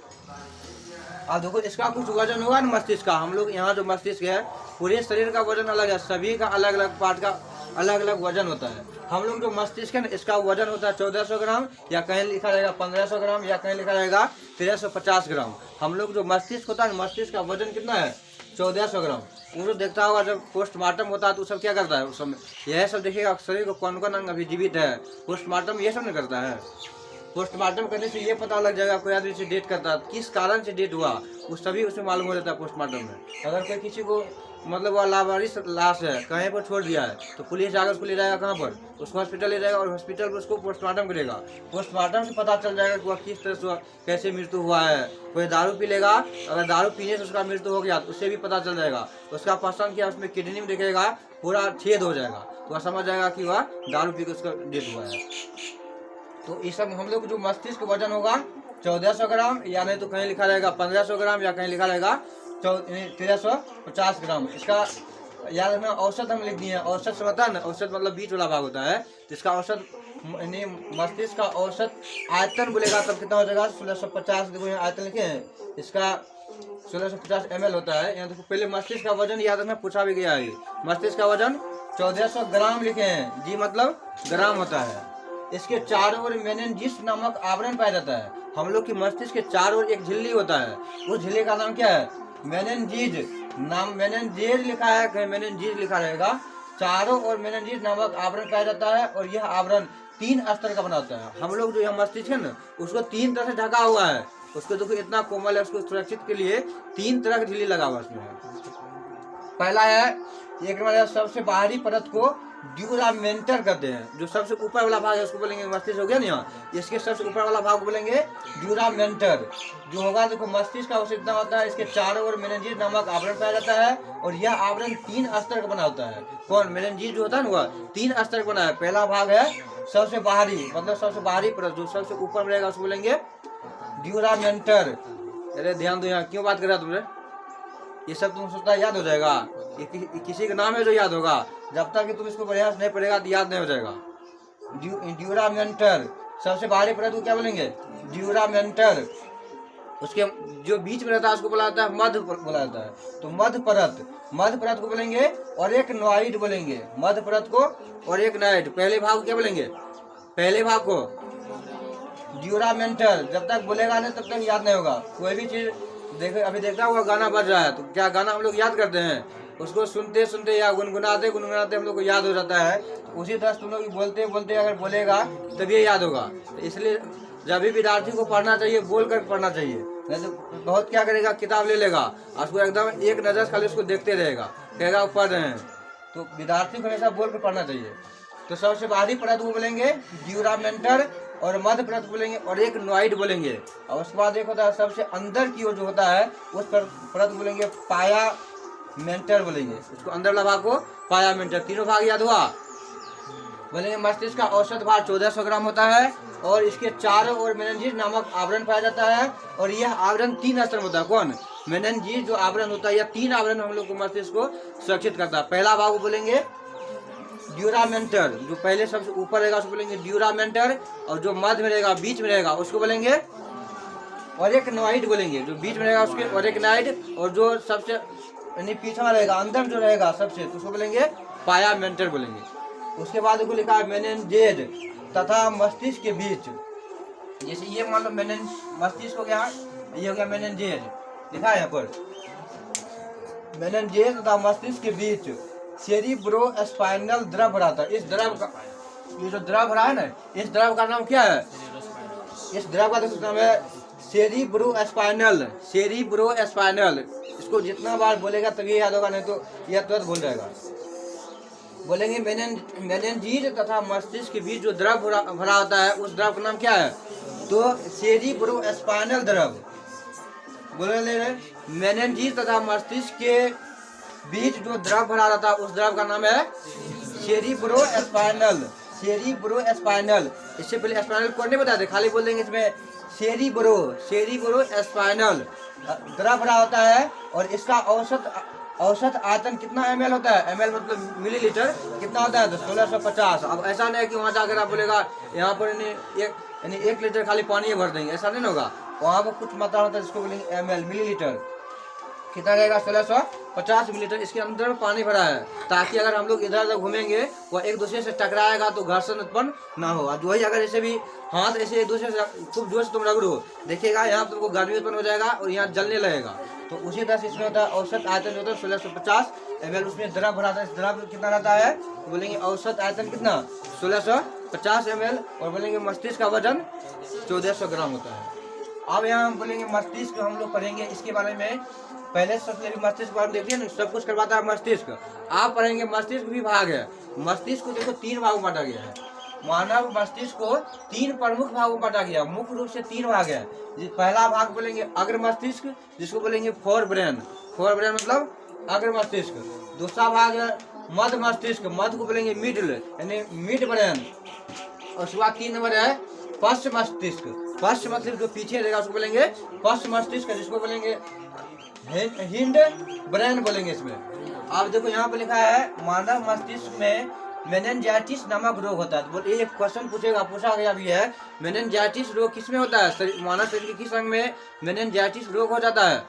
अब देखो इसका कुछ वजन होगा ना मस्तिष्क का, हम लोग यहाँ जो मस्तिष्क है पूरे शरीर का वजन अलग है, सभी का अलग अलग पार्ट का अलग अलग वजन होता है। हम लोग जो मस्तिष्क है ना, इसका वजन होता है 1400 ग्राम, या कहीं लिखा रहेगा 1500 ग्राम, या कहीं लिखा रहेगा 1350 ग्राम। हम लोग जो मस्तिष्क होता है, मस्तिष्क का वजन कितना है, 1400 ग्राम। वो जो देखता होगा जब पोस्टमार्टम होता है तो सब क्या करता है, उस समय यह सब देखिएगा शरीर को कौन कौन अंग अभी जीवित है, पोस्टमार्टम ये सब नहीं करता है। पोस्टमार्टम करने से ये पता लग जाएगा कोई आदमी से डेट करता है, किस कारण से डेट हुआ, वो सभी उसमें मालूम हो जाता है पोस्टमार्टम में। अगर कोई किसी को मतलब वह लावारिस लाश है, कहीं पर छोड़ दिया है, तो पुलिस जाकर उसको ले जाएगा कहाँ पर, उसको हॉस्पिटल ले जाएगा, और हॉस्पिटल पर उसको पोस्टमार्टम करेगा। पोस्टमार्टम से पता चल जाएगा कि वह किस तरह से कैसे मृत्यु हुआ है। कोई दारू पी लेगा, अगर दारू पीने से उसका मृत्यु हो गया तो उससे भी पता चल जाएगा। उसका पसंद किया, उसमें किडनी में देखेगा पूरा छेद हो जाएगा, तो वह समझ जाएगा कि वह दारू पी के उसका डेथ हुआ है। तो इस सब हम लोग जो मस्तिष्क वजन होगा 1400 ग्राम, या नहीं तो कहीं लिखा रहेगा 1500 ग्राम, या कहीं लिखा रहेगा 1350 ग्राम। इसका याद रखना, औसत हम लिख दिए हैं। औसत से पता है ना, औसत मतलब बीच वाला भाग होता है, तो इसका औसत मस्तिष्क का औसत आयतन बोलेगा तब कितना हो जाएगा, 1650। देखो यहाँ आयतन लिखे हैं, इसका 1650 ml होता है। यहाँ देखो पहले मस्तिष्क का वजन याद रखना, पूछा भी गया है। मस्तिष्क का वजन 1400 ग्राम लिखे हैं, जी मतलब ग्राम होता है। इसके चारों ओर मेनिनजिस नामक आवरण पाया जाता है। हम लोग की मस्तिष्क के चारों ओर एक झिल्ली होता है, उस झिल्ली का नाम क्या है, मेनिनजिस। नाम मेनिनजेज लिखा है, कहीं मेनिनजिस लिखा रहेगा। चारों ओर मेनिनजिस नामक आवरण पाया जाता है, और यह आवरण 3 स्तर का बना होता है। हम लोग जो यह मस्तिष्क है ना, उसको 3 तरह से ढका हुआ है। उसको देखो इतना कोमल है, उसको सुरक्षित के लिए 3 तरह की झिल्ली लगा हुआ उसमें। पहला है, एक सबसे बाहरी परत को ड्यूरामेंटर कहते हैं। जो सबसे ऊपर वाला भाग है उसको बोलेंगे मस्तिष्क, हो गया ना यहाँ, इसके सबसे ऊपर वाला भाग को बोलेंगे ड्यूरामेंटर। जो होगा देखो मस्तिष्क का औसत इतना होता है, इसके चारों ओर मेनिनजिस नामक आवरण पाया जाता है, और यह आवरण 3 स्तर का बना होता है। कौन, मेनिनजिस जो होता है ना, वह 3 स्तर का बना है। पहला भाग है सबसे बाहरी, मतलब सबसे बाहरी परत, जो सबसे ऊपर रहेगा उसको बोलेंगे ड्यूरामेंटर। अरे ध्यान दो, यहाँ क्यों बात कर रहा तुमने, ये सब तुम सोचता याद हो जाएगा, किसी का नाम है जो याद होगा, जब तक कि तुम इसको प्रयास नहीं पड़ेगा तो याद नहीं हो जाएगा। ड्यूरामेंटर सबसे बाहरी परत को क्या बोलेंगे, ड्यूरामेंटर। उसके जो बीच में रहता है उसको बोला जाता है मध्य बोला जाता है। तो मध्य परत को बोलेंगे और एक नॉइड बोलेंगे, मध्य परत को और एक नॉइड। पहले भाग को क्या बोलेंगे, पहले भाग को ड्यूरामेंटर। जब तक बोलेगा नहीं तब तक याद नहीं होगा। कोई भी चीज देखो, अभी देखता हुआ गाना बज रहा है, तो क्या गाना हम लोग याद करते हैं, उसको सुनते सुनते या गुनगुनाते गुनगुनाते हम लोग को याद हो जाता है। तो उसी तरह तुम लोग बोलते बोलते अगर बोलेगा तभी ये याद होगा। तो इसलिए जब भी विद्यार्थी को पढ़ना चाहिए बोल कर पढ़ना चाहिए, नहीं तो बहुत क्या करेगा, किताब ले लेगा और उसको एकदम एक नज़र खाली उसको देखते रहेगा, कहेगा वो पढ़ रहे हैं। तो विद्यार्थी को हमेशा बोल कर पढ़ना चाहिए। तो सबसे बाहरी परत को बोलेंगे ड्यूरामेंटर, और मध्य परत बोलेंगे और एक नॉइड बोलेंगे। और उसके बाद एक होता है सबसे अंदर की ओर जो होता है उस परत बोलेंगे पायामेंटर बोलेंगे। उसको अंदर वाला भाग को पायामेंटर। तीनों भाग याद हुआ, बोलेंगे मस्तिष्क का औसत भार 1400 ग्राम होता है, और इसके चारों ओर मेनिनजिस नामक आवरण पाया जाता है, और यह आवरण 3 स्तर में होता है। कौन, मेनिनजिस जो आवरण होता है, यह 3 आवरण हम लोग को मस्तिष्क को सुरक्षित करता है। पहला भाग को बोलेंगे ड्यूरामेंटर, जो पहले सबसे ऊपर रहेगा उसको बोलेंगे ड्यूरामेंटर, और जो मध्य में रहेगा बीच में रहेगा उसको बोलेंगे और एक नॉइड बोलेंगे। जो बीच में रहेगा उसके और एक नॉइड, और जो सबसे यानी पीछा रहेगा अंदर जो रहेगा सबसे, तो उसको बोलेंगे पायामेंटर बोलेंगे। उसके बाद देखो लिखा है मेनिनजेज तथा मस्तिष्क के बीच। जैसे ये मान लो मस्तिष्क हो गया, ये हो गया मेनिनजेज, लिखा है यहाँ पर मेनिनजेज तथा मस्तिष्क के बीच सेरिब्रोस्पाइनल द्रव भरा था। इस द्रव का, ये जो द्रव भरा है ना, इस द्रव का नाम क्या है? इस द्रव का नाम है सेरिब्रोस्पाइनल। सेरिब्रोस्पाइनल, इसको जितना बार बोलेगा तभी याद होगा, नहीं तो यह तुरंत भूल जाएगा। बोलेंगे मेनिनजेज तथा मस्तिष्क के बीच जो द्रव भरा होता है उस द्रव का नाम क्या है? तो सेरिब्रोस्पाइनल द्रव। बोले मेनिनजेज तथा मस्तिष्क के बीच जो द्रव भरा रहता है उस द्रव का नाम है सेरिब्रोस्पाइनल। सेरिब्रोस्पाइनल, इससे पहले स्पाइनल कोड नहीं बताते, खाली बोल देंगे इसमें सेरिब्रोस्पाइनल द्रव भरा होता है। और इसका औसत आयतन कितना ml होता है? ml मतलब मिलीलीटर, कितना होता है? तो 1650। अब ऐसा नहीं है कि वहाँ जाकर आप बोलेगा यहाँ पर यानी 1 लीटर खाली पानी भर देंगे, ऐसा नहीं होगा। वहाँ पर कुछ मात्रा होता है जिसको बोलेंगे ml, मिलीलीटर। कितना रहेगा? 1650 मिलीलीटर इसके अंदर पानी भरा है, ताकि अगर हम लोग इधर उधर घूमेंगे वह एक दूसरे से टकराएगा तो घर्षण उत्पन्न ना हो। और वही अगर ऐसे भी हाथ ऐसे एक दूसरे से खूब जोर से तुम रगड़ो, देखिएगा यहाँ तुमको गर्मी उत्पन्न हो जाएगा और यहाँ जलने लगेगा। तो उसी तरह से इसमें होता है औसत आयतन होता है 1650 ml, उसमें द्रव भरा था। इस द्रव कितना रहता है? बोलेंगे औसत आयतन कितना? 1650 ml। और बोलेंगे मस्तिष्क का वजन 1400 ग्राम होता है। अब यहाँ हम बोलेंगे मस्तिष्क हम लोग पढ़ेंगे, इसके बारे में पहले सबसे मस्तिष्क के बारे में देखिए ना, सब कुछ करवाता है मस्तिष्क। आप पढ़ेंगे मस्तिष्क भी भाग है। मस्तिष्क को देखो 3 भागों में बांटा गया है। मानव मस्तिष्क को 3 प्रमुख भागों में बांटा गया, मुख्य रूप से 3 भाग है। पहला भाग बोलेंगे अग्र मस्तिष्क, जिसको बोलेंगे फोर ब्रेन। फोर ब्रेन मतलब अग्र मस्तिष्क। दूसरा भाग है मध्य मस्तिष्क, मध्य को बोलेंगे मिडल यानी मिड ब्रेन। और उसके बाद 3 नंबर है पश्च मस्तिष्क। पश्च मस्तिष्क जो पीछे रहेगा उसको बोलेंगे पश्च मस्तिष्क, जिसको बोलेंगे हिंड ब्रेन बोलेंगे इसमें। आप देखो यहाँ पे लिखा है मानव मस्तिष्क में मेनिनजाइटिस नामक रोग होता है। तो एक क्वेश्चन पूछा गया भी है, मेनिनजाइटिस रोग किसमें होता है? मानव शरीर के किस अंग में मेनिनजाइटिस रोग हो जाता है?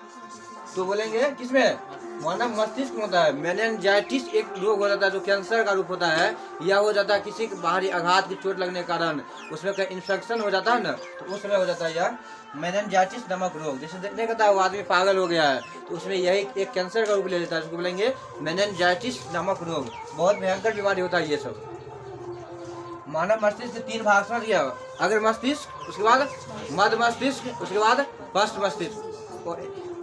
तो बोलेंगे किसमें? मानव मस्तिष्क में होता है। मेनिनजाइटिस एक रोग हो जाता है जो कैंसर का रूप होता है, या हो जाता है किसी बाहरी आघात की चोट लगने के कारण उसमें कहीं इन्फेक्शन हो जाता है ना, तो उस समय हो जाता है यह मेनिनजाइटिस नामक रोग। जैसे देखने का था वो आदमी पागल हो गया है, तो उसमें यही एक कैंसर का रूप ले लेता है, उसको बोलेंगे मेनिनजाइटिस नामक रोग। बहुत भयंकर बीमारी होता है ये सब। मानव मस्तिष्क 3 भाग समझ गया? अग्र मस्तिष्क, उसके बाद मध्य मस्तिष्क, उसके बाद पश्च मस्तिष्क।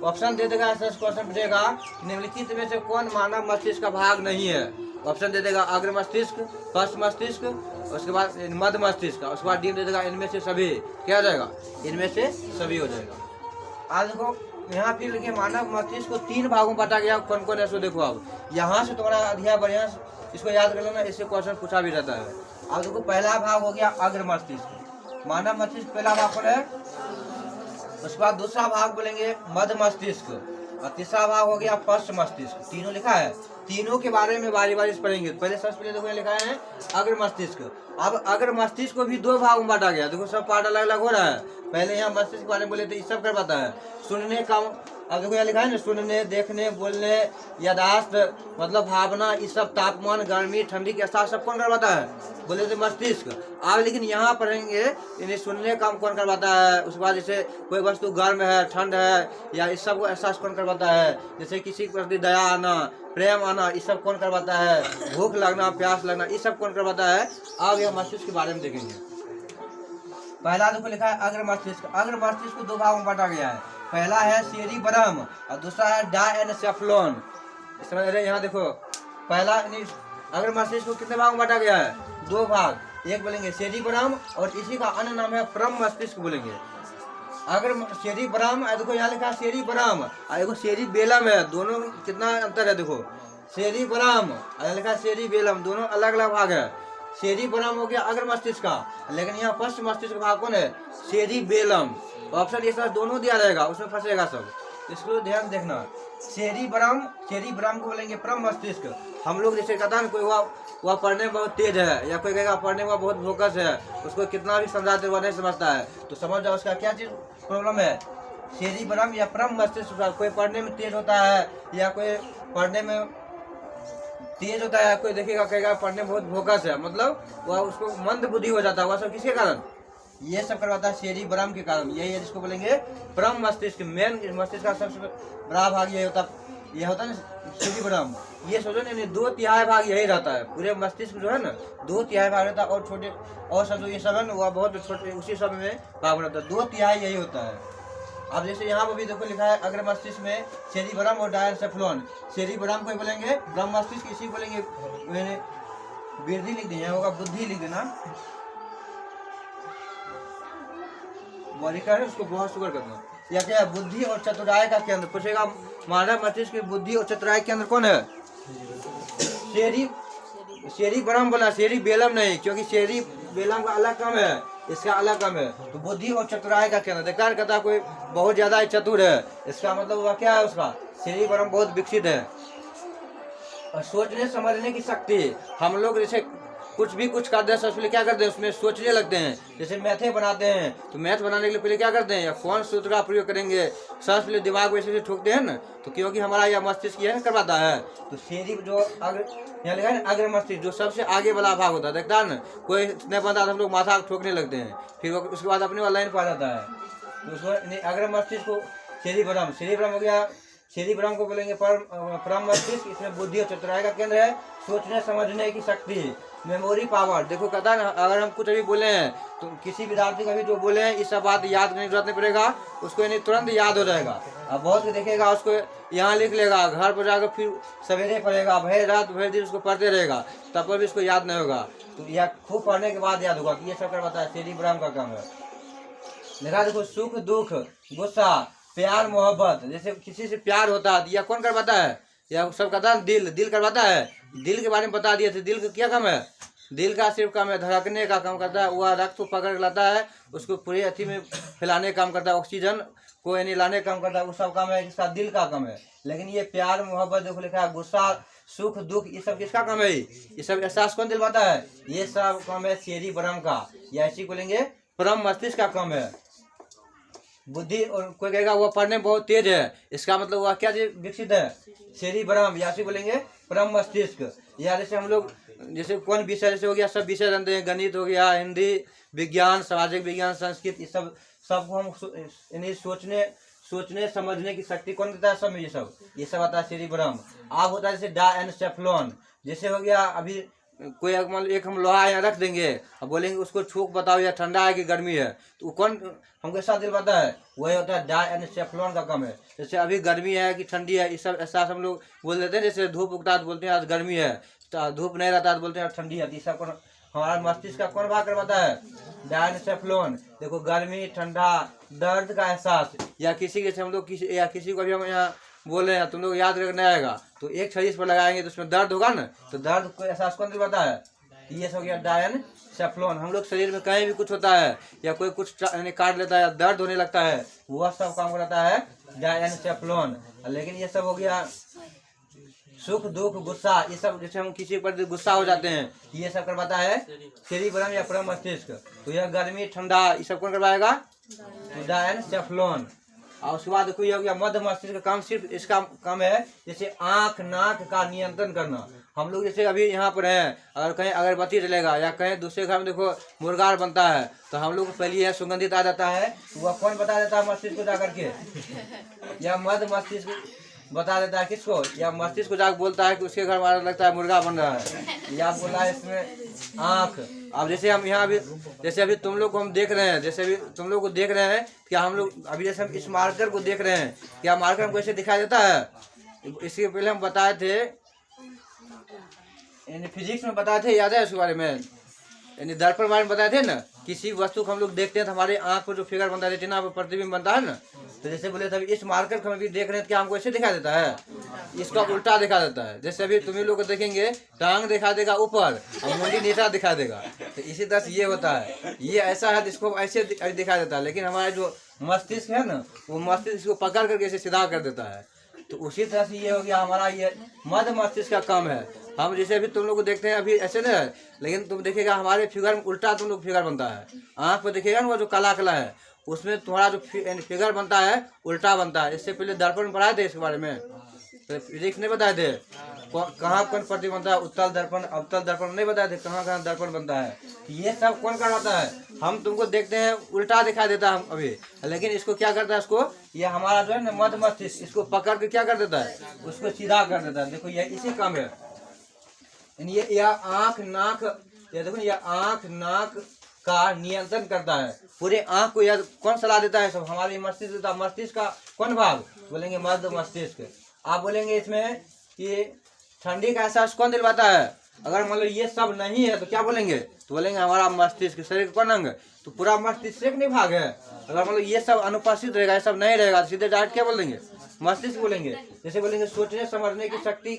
ऑप्शन दे देगा, ऐसा क्वेश्चन पूछेगा निम्नलिखित में से कौन मानव मस्तिष्क का भाग नहीं है? ऑप्शन दे देगा अग्र मस्तिष्क, पश्च मस्तिष्क, उसके बाद मध्य मस्तिष्क, उसके बाद डी दे देगा इनमें से सभी। क्या हो जाएगा? इनमें से सभी हो जाएगा। आज देखो यहाँ फिर लिखे मानव मस्तिष्क को 3 भागों में बांटा गया। कौन कौन है सो देखो। अब यहाँ से तुम्हारा अध्याय बढ़िया इसको याद कर लेना, इससे क्वेश्चन पूछा भी रहता है। अब देखो पहला भाग हो गया अग्र मस्तिष्क। मानव मस्तिष्क पहला भाग कौन है? उसके बाद दूसरा भाग बोलेंगे मध्य मस्तिष्क, और तीसरा भाग हो गया पश्च मस्तिष्क। तीनों लिखा है, तीनों के बारे में बारी बारी पढ़ेंगे। पहले सबसे पहले देखो लिखा है अग्र मस्तिष्क। अब अग्र मस्तिष्क को भी 2 भागों में बांटा गया। देखो सब पार्ट अलग अलग हो रहा है। पहले यहाँ मस्तिष्क के बारे में बोले थे, इस सब कर पाता है सुनने का। अब देखो यहाँ लिखा है ना, सुनने, देखने, बोलने, यादाश्त मतलब भावना, इस सब, तापमान, गर्मी, ठंडी के एहसास सब कौन करवाता है? बोले थे मस्तिष्क। अब लेकिन यहाँ पढ़ेंगे इन्हें सुनने काम कौन करवाता है। उसके बाद जैसे कोई वस्तु गर्म है, ठंड है, या इस सब को एहसास कौन करवाता है? जैसे किसी के प्रति दया आना, प्रेम आना, इस सब कौन करवाता है? भूख लगना, प्यास लगना, इस सब कौन करवाता है? अब यह मस्तिष्क के बारे में देखेंगे। पहला देखो लिखा है अग्र मस्तिष्क। अग्र मस्तिष्क को 2 भागों में बांटा गया है। पहला है सेरिब्रम और दूसरा है डायनसेफ्लॉन। समझ रहे? यहाँ देखो पहला अग्र मस्तिष्क को कितने भाग में बांटा गया है? 2 भाग। एक बोलेंगे सेरिब्रम और इसी का अन्य नाम है परम मस्तिष्क बोलेंगे। अगर सेरिब्रम, देखो यहाँ लिखा है सेरिब्रम और देखो सेरिबेलम है, दोनों कितना अंतर है देखो। सेरिब्रम और लिखा है सेरिबेलम, दोनों अलग अलग भाग है। सेरिब्रम हो गया अग्र मस्तिष्क का, लेकिन यहाँ पश्च मस्तिष्क का भाग कौन है? सेरिबेलम। ऑप्शन ये दोनों दिया रहेगा, उसमें फंसेगा सब, इसको ध्यान देखना। सेरिब्रम को बोलेंगे परम मस्तिष्क। हम लोग जैसे कहता है ना, कोई वह पढ़ने में बहुत तेज है, या कोई कहेगा पढ़ने में बहुत फोकस है, उसको कितना भी समझाते हुआ नहीं समझता है, तो समझ जाओ उसका क्या चीज प्रॉब्लम है। सेरिब्रम या परम मस्तिष्क। कोई पढ़ने में तेज होता है या कोई पढ़ने में तेज होता है, कोई देखेगा कहेगा पढ़ने में बहुत फोकस है, मतलब वह उसको मंद बुद्धि हो जाता है। वह सब किसके कारण? ये सब करवाता है सेरिब्रम के कारण। यही है जिसको बोलेंगे परम मस्तिष्क। मेन मस्तिष्क का सबसे बड़ा भाग यही होता है ना सेरिब्रम। ये सोचो ना 2/3 भाग यही रहता है। पूरे मस्तिष्क जो है ना 2/3 भाग रहता है, और छोटे और सब जो ये सब है ना वह बहुत छोटे उसी सब में भाग रहता है। 2/3 यही होता है। अब जैसे यहाँ पर भी देखो लिखा है अग्र मस्तिष्क में सेरिब्रम और डायनसेफ्लॉन। सेरिब्रम को बोलेंगे ब्रह्म मस्तिष्क, इसी बोलेंगे मैंने वृद्धि लिख दिया होगा, बुद्धि लिख देना, है उसको बहुत शुगर करना। या क्या बुद्धि और चतुराई का केंद्र पूछेगा, मानव मस्तिष्क की बुद्धि और चतुराई केंद्र कौन है? सेरिब्रम बोला, सेरिबेलम नहीं, क्योंकि सेरिबेलम का अलग काम है, इसका अलग काम है। तो बुद्धि और चतुराई का केंद्र देखा कहता कोई बहुत ज्यादा चतुर है, इसका मतलब वह क्या है? उसका सेरिब्रम बहुत विकसित है। और सोचने समझने की शक्ति, हम लोग जैसे कुछ करते हैं सबसे पहले क्या करते हैं? उसमें सोचने लगते हैं। जैसे मैथे बनाते हैं तो मैथ बनाने के लिए पहले क्या करते हैं? या कौन सूत्र का प्रयोग करेंगे, सबसे पहले दिमाग वैसे ठोकते हैं ना, तो क्योंकि हमारा यह मस्तिष्क यह करवाता है। तो सेरिब्रम जो यहाँ लिखा है ना अग्र मस्तिष्क, जो सबसे आगे वाला भाग होता है, देखता है ना कोई नहीं बनता तो हम लोग माथा ठोकने लगते हैं, फिर उसके बाद अपने वाला लाइन पा जाता है। तो उसको अग्र मस्तिष्क को सेरिब्रम हो गया। सेरिब्रम को बोलेंगे परम मस्तिष्क। इसमें बुद्धि और चतुराई का केंद्र है। सोचने समझने की शक्ति, मेमोरी पावर। देखो कहता है ना अगर हम कुछ अभी बोले हैं तो किसी विद्यार्थी का भी जो बोले हैं इस सब बात याद करने की जरूरत नहीं पड़ेगा, उसको यानी तुरंत याद हो जाएगा। अब बहुत देखेगा उसको यहाँ लिख लेगा, घर पर जाकर फिर सवेरे पढ़ेगा, भर रात भर दिन उसको पढ़ते रहेगा, तब पर भी उसको याद नहीं होगा। तो यह खूब पढ़ने के बाद याद होगा। ये सब करवाता है सेरिब्रम का काम है। देखो सुख दुख गुस्सा प्यार मोहब्बत, जैसे किसी से प्यार होता है यह कौन करवाता है? यह सब कहता है दिल करवाता है। दिल के बारे में बता दिए थे। दिल का क्या काम है? दिल का सिर्फ काम है धड़कने का काम करता है। वह रक्त को पकड़ लाता है, उसको पूरे अथी में फैलाने का काम करता है, ऑक्सीजन को यानी लाने का काम करता है। वो सब काम है इसका दिल का काम है। लेकिन ये प्यार मोहब्बत देखो लिखा है, गुस्सा सुख दुख, ये सब किसका काम है? ये सब एहसास कौन दिलवाता है? ये सब काम है सेरिब्रम का, या इसी को लेंगे परम मस्तिष्क का काम है। बुद्धि और कोई कहेगा वह पढ़ने में बहुत तेज है, इसका मतलब वह क्या विकसित है? सेरिब्रम, या इसी बोलेंगे परम मस्तिष्क। या जैसे हम लोग जैसे कौन विषय जैसे हो गया, सब विषय जानते हैं, गणित हो गया, हिंदी विज्ञान, सामाजिक विज्ञान, संस्कृत, ये सब सबको हम सोचने समझने की शक्ति कौन देता है? सब में ये सब आता है सेरिब्रम। अब होता है जैसे डायनसेफ्लॉन। जैसे हो गया अभी कोई एक हम लोहा यहाँ रख देंगे और बोलेंगे उसको छूक बताओ या ठंडा है कि गर्मी है, तो वो कौन हमको साथ दिलवाता है? वही होता है डायनसेफ्लॉन का काम है। जैसे अभी गर्मी है कि ठंडी है, इस सब एहसास हम लोग बोल देते हैं। जैसे धूप उगता है तो बोलते हैं आज गर्मी है, तो धूप नहीं रहता तो बोलते हैं ठंडी है। इस सब हमारा मस्तिष्क का कौन भाग करवाता है? डायनसेफ्लॉन। देखो गर्मी ठंडा दर्द का एहसास, या किसी के हम लोग किसी को भी हम यहाँ बोले हैं तुम लोग याद रखने आएगा तो एक छड़ी पर लगाएंगे तो उसमें दर्द होगा ना, तो दर्द को एहसास कौन दिलवाता है? ये सब गया डायनसेफ्लॉन। हम लोग शरीर में कहीं भी कुछ होता है या कोई कुछ काट लेता है, दर्द होने लगता है, वह सब काम करता है डायनसेफ्लॉन। लेकिन ये सब हो गया सुख दुख गुस्सा, ये सब जैसे हम किसी पर गुस्सा हो जाते हैं ये सब करवाता है सेरिब्रम या परम मस्तिष्क। तो यह गर्मी ठंडा ये सब कौन करवाएगा? डायनसेफ्लॉन। और उसके बाद देखो ये हो गया मध्य मस्तिष्क का काम। सिर्फ इसका काम है जैसे आंख नाक का नियंत्रण करना। हम लोग जैसे अभी यहाँ पर हैं, अगर कहीं अगरबत्ती जलेगा या कहीं दूसरे घर में देखो मुर्गा बनता है तो हम लोग को पहले यह सुगंधित आ जाता है, तो वह कौन बता देता है? मस्तिष्क को जाकर के, या मध्य मस्तिष्क बता देता है किसको? या मस्तिष्क को जाकर बोलता है कि उसके घर में लगता है मुर्गा बन रहा है, या बोला है इसमें आँख। अब जैसे हम यहाँ अभी जैसे अभी तुम लोग को हम देख रहे हैं, जैसे अभी तुम लोग को देख रहे हैं क्या हम लोग अभी जैसे हम इस मार्कर को देख रहे हैं, क्या मार्कर हमको ऐसे दिखाई देता है? इसके पहले हम बताए थे फिजिक्स में बताए थे, याद है उसके बारे में? यानी दर्पण बारे में बताए थे ना, किसी वस्तु को हम लोग देखते हैं तो हमारे आँख पर जो फिगर बनता है, रेटिना पर प्रतिबिंब बनता है ना, तो जैसे बोले थे इस मार्कर को हम भी देख रहे हैं, क्या हमको ऐसे दिखा देता है? इसका उल्टा दिखा देता है। जैसे अभी तुम्हें लोग को देखेंगे टांग दिखा देगा ऊपर और मुंडी नीचा दिखा देगा, तो इसी तरह से ये होता है, ये ऐसा है जिसको ऐसे दिखा देता है। लेकिन हमारा जो मस्तिष्क है ना, वो मस्तिष्क को पकड़ करके ऐसे सीधा कर देता है। तो उसी तरह से ये हो गया हमारा ये मध्य मस्तिष्क का काम है। हम जैसे अभी तुम लोग को देखते हैं अभी ऐसे नहीं है, लेकिन तुम देखेगा हमारे फिगर में उल्टा तुम लोग फिगर बनता है। आँख पर देखिएगा ना वो जो काला काला है, उसमें तुम्हारा जो फिगर बनता है उल्टा बनता है। इससे पहले दर्पण में पढ़ाए थे इसके बारे में, तो फिजिक्स नहीं बताए थे कहाँ कौन प्रतिबिंब बनता है, उत्तल दर्पण अवतल दर्पण नहीं बताए थे कहाँ कहाँ दर्पण बनता है। ये सब कौन कराता है? हम तुमको देखते हैं उल्टा दिखाई देता है अभी, लेकिन इसको क्या करता है, इसको ये हमारा जो है ना मध्य मस्तिष्क इसको पकड़ के क्या कर देता है, उसको सीधा कर देता है। देखो ये इसी काम है। ये आँख नाक, ये देखो ये आँख नाक का नियंत्रण करता है। पूरे आँख को यह कौन सलाह देता है? सब हमारे मस्तिष्क देता है। मस्तिष्क का कौन भाग? बोलेंगे मध्य मस्तिष्क। आप बोलेंगे इसमें कि ठंडी का एहसास कौन दिलवाता है? अगर मान लो ये सब नहीं है तो क्या बोलेंगे? तो बोलेंगे हमारा मस्तिष्क। शरीर का कौन अंग? तो पूरा मस्तिष्क नहीं भाग है। अगर मान लो ये सब अनुपस्थित रहेगा, ये सब नहीं रहेगा तो सीधे डायरेक्ट क्या बोलेंगे? मस्तिष्क बोलेंगे। जैसे बोलेंगे सोचने समझने की शक्ति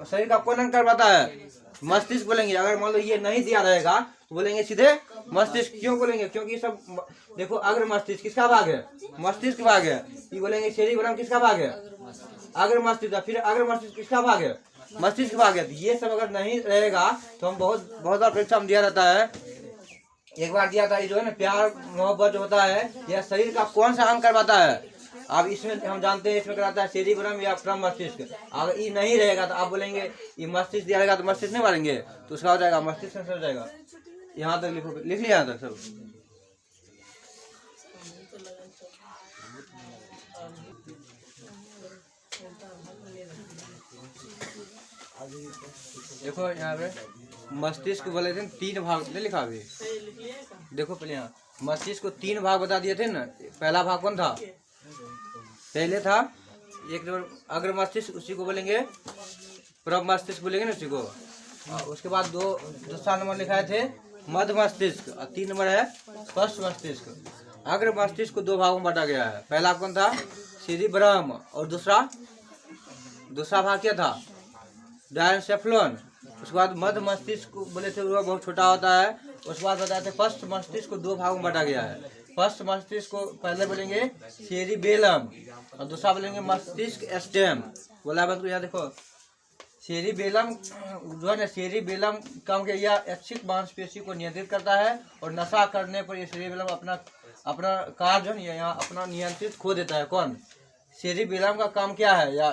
शरीर का कौन अंग करवाता है? मस्तिष्क बोलेंगे। अगर मान लो ये नहीं दिया रहेगा तो बोलेंगे सीधे मस्तिष्क। क्यों बोलेंगे? क्योंकि सब देखो अग्र मस्तिष्क किसका भाग है? मस्तिष्क भाग है। ये बोलेंगे सेरिबेलम किसका भाग है? अग्र मस्तिष्क। फिर अग्र मस्तिष्क किसका भाग है? मस्तिष्क भाग है। ये सब अगर नहीं रहेगा तो हम बहुत बार परीक्षा में दिया रहता है। एक बार दिया था, ये जो है ना प्यार मोहब्बत जो होता है यह शरीर का कौन सा अंग करवाता है? अब इसमें हम जानते हैं इसमें कराता है सेरिबेलम या प्रम मस्तिष्क। अगर ये नहीं रहेगा तो आप बोलेंगे ये मस्तिष्क दिया रहेगा तो मस्तिष्क नहीं मारेंगे, तो उसका हो जाएगा मस्तिष्क हो जाएगा। यहाँ तक लिखो, लिख लिया यहाँ तक सब। देखो यहाँ पे मस्तिष्क बोले थे 3 भाग नहीं लिखा अभी। देखो पहले यहाँ मस्तिष्क को 3 भाग बता दिए थे ना। पहला भाग कौन था? पहले था एक नंबर अग्र मस्तिष्क, उसी को बोलेंगे प्रब मस्तिष्क बोलेंगे ना उसी को। उसके बाद दूसरा नंबर लिखाए थे मध्य मस्तिष्क और 3 नंबर है पश्च मस्तिष्क। अग्र मस्तिष्क को 2 भागों में बांटा गया है। पहला कौन था? सेरिब्रम। और दूसरा भाग क्या था? डायनसेफ्लॉन। उसके बाद मध्य मस्तिष्क को बोले थे वो बहुत छोटा होता है। उसके बाद बताए थे पश्च मस्तिष्क को 2 भागों में बांटा गया है। फर्स्ट मस्तिष्क को पहले बोलेंगे सेरिबेलम और दूसरा बोलेंगे मस्तिष्क स्टेम। बोला बंद यहाँ देखो सेरिबेलम जो है ना, सेरिबेलम काम के यह ऐच्छिक मांसपेशी को नियंत्रित करता है और नशा करने पर ये सेरिबेलम अपना कार्य जो है यहाँ अपना नियंत्रित खो देता है। कौन? सेरिबेलम का काम क्या है? या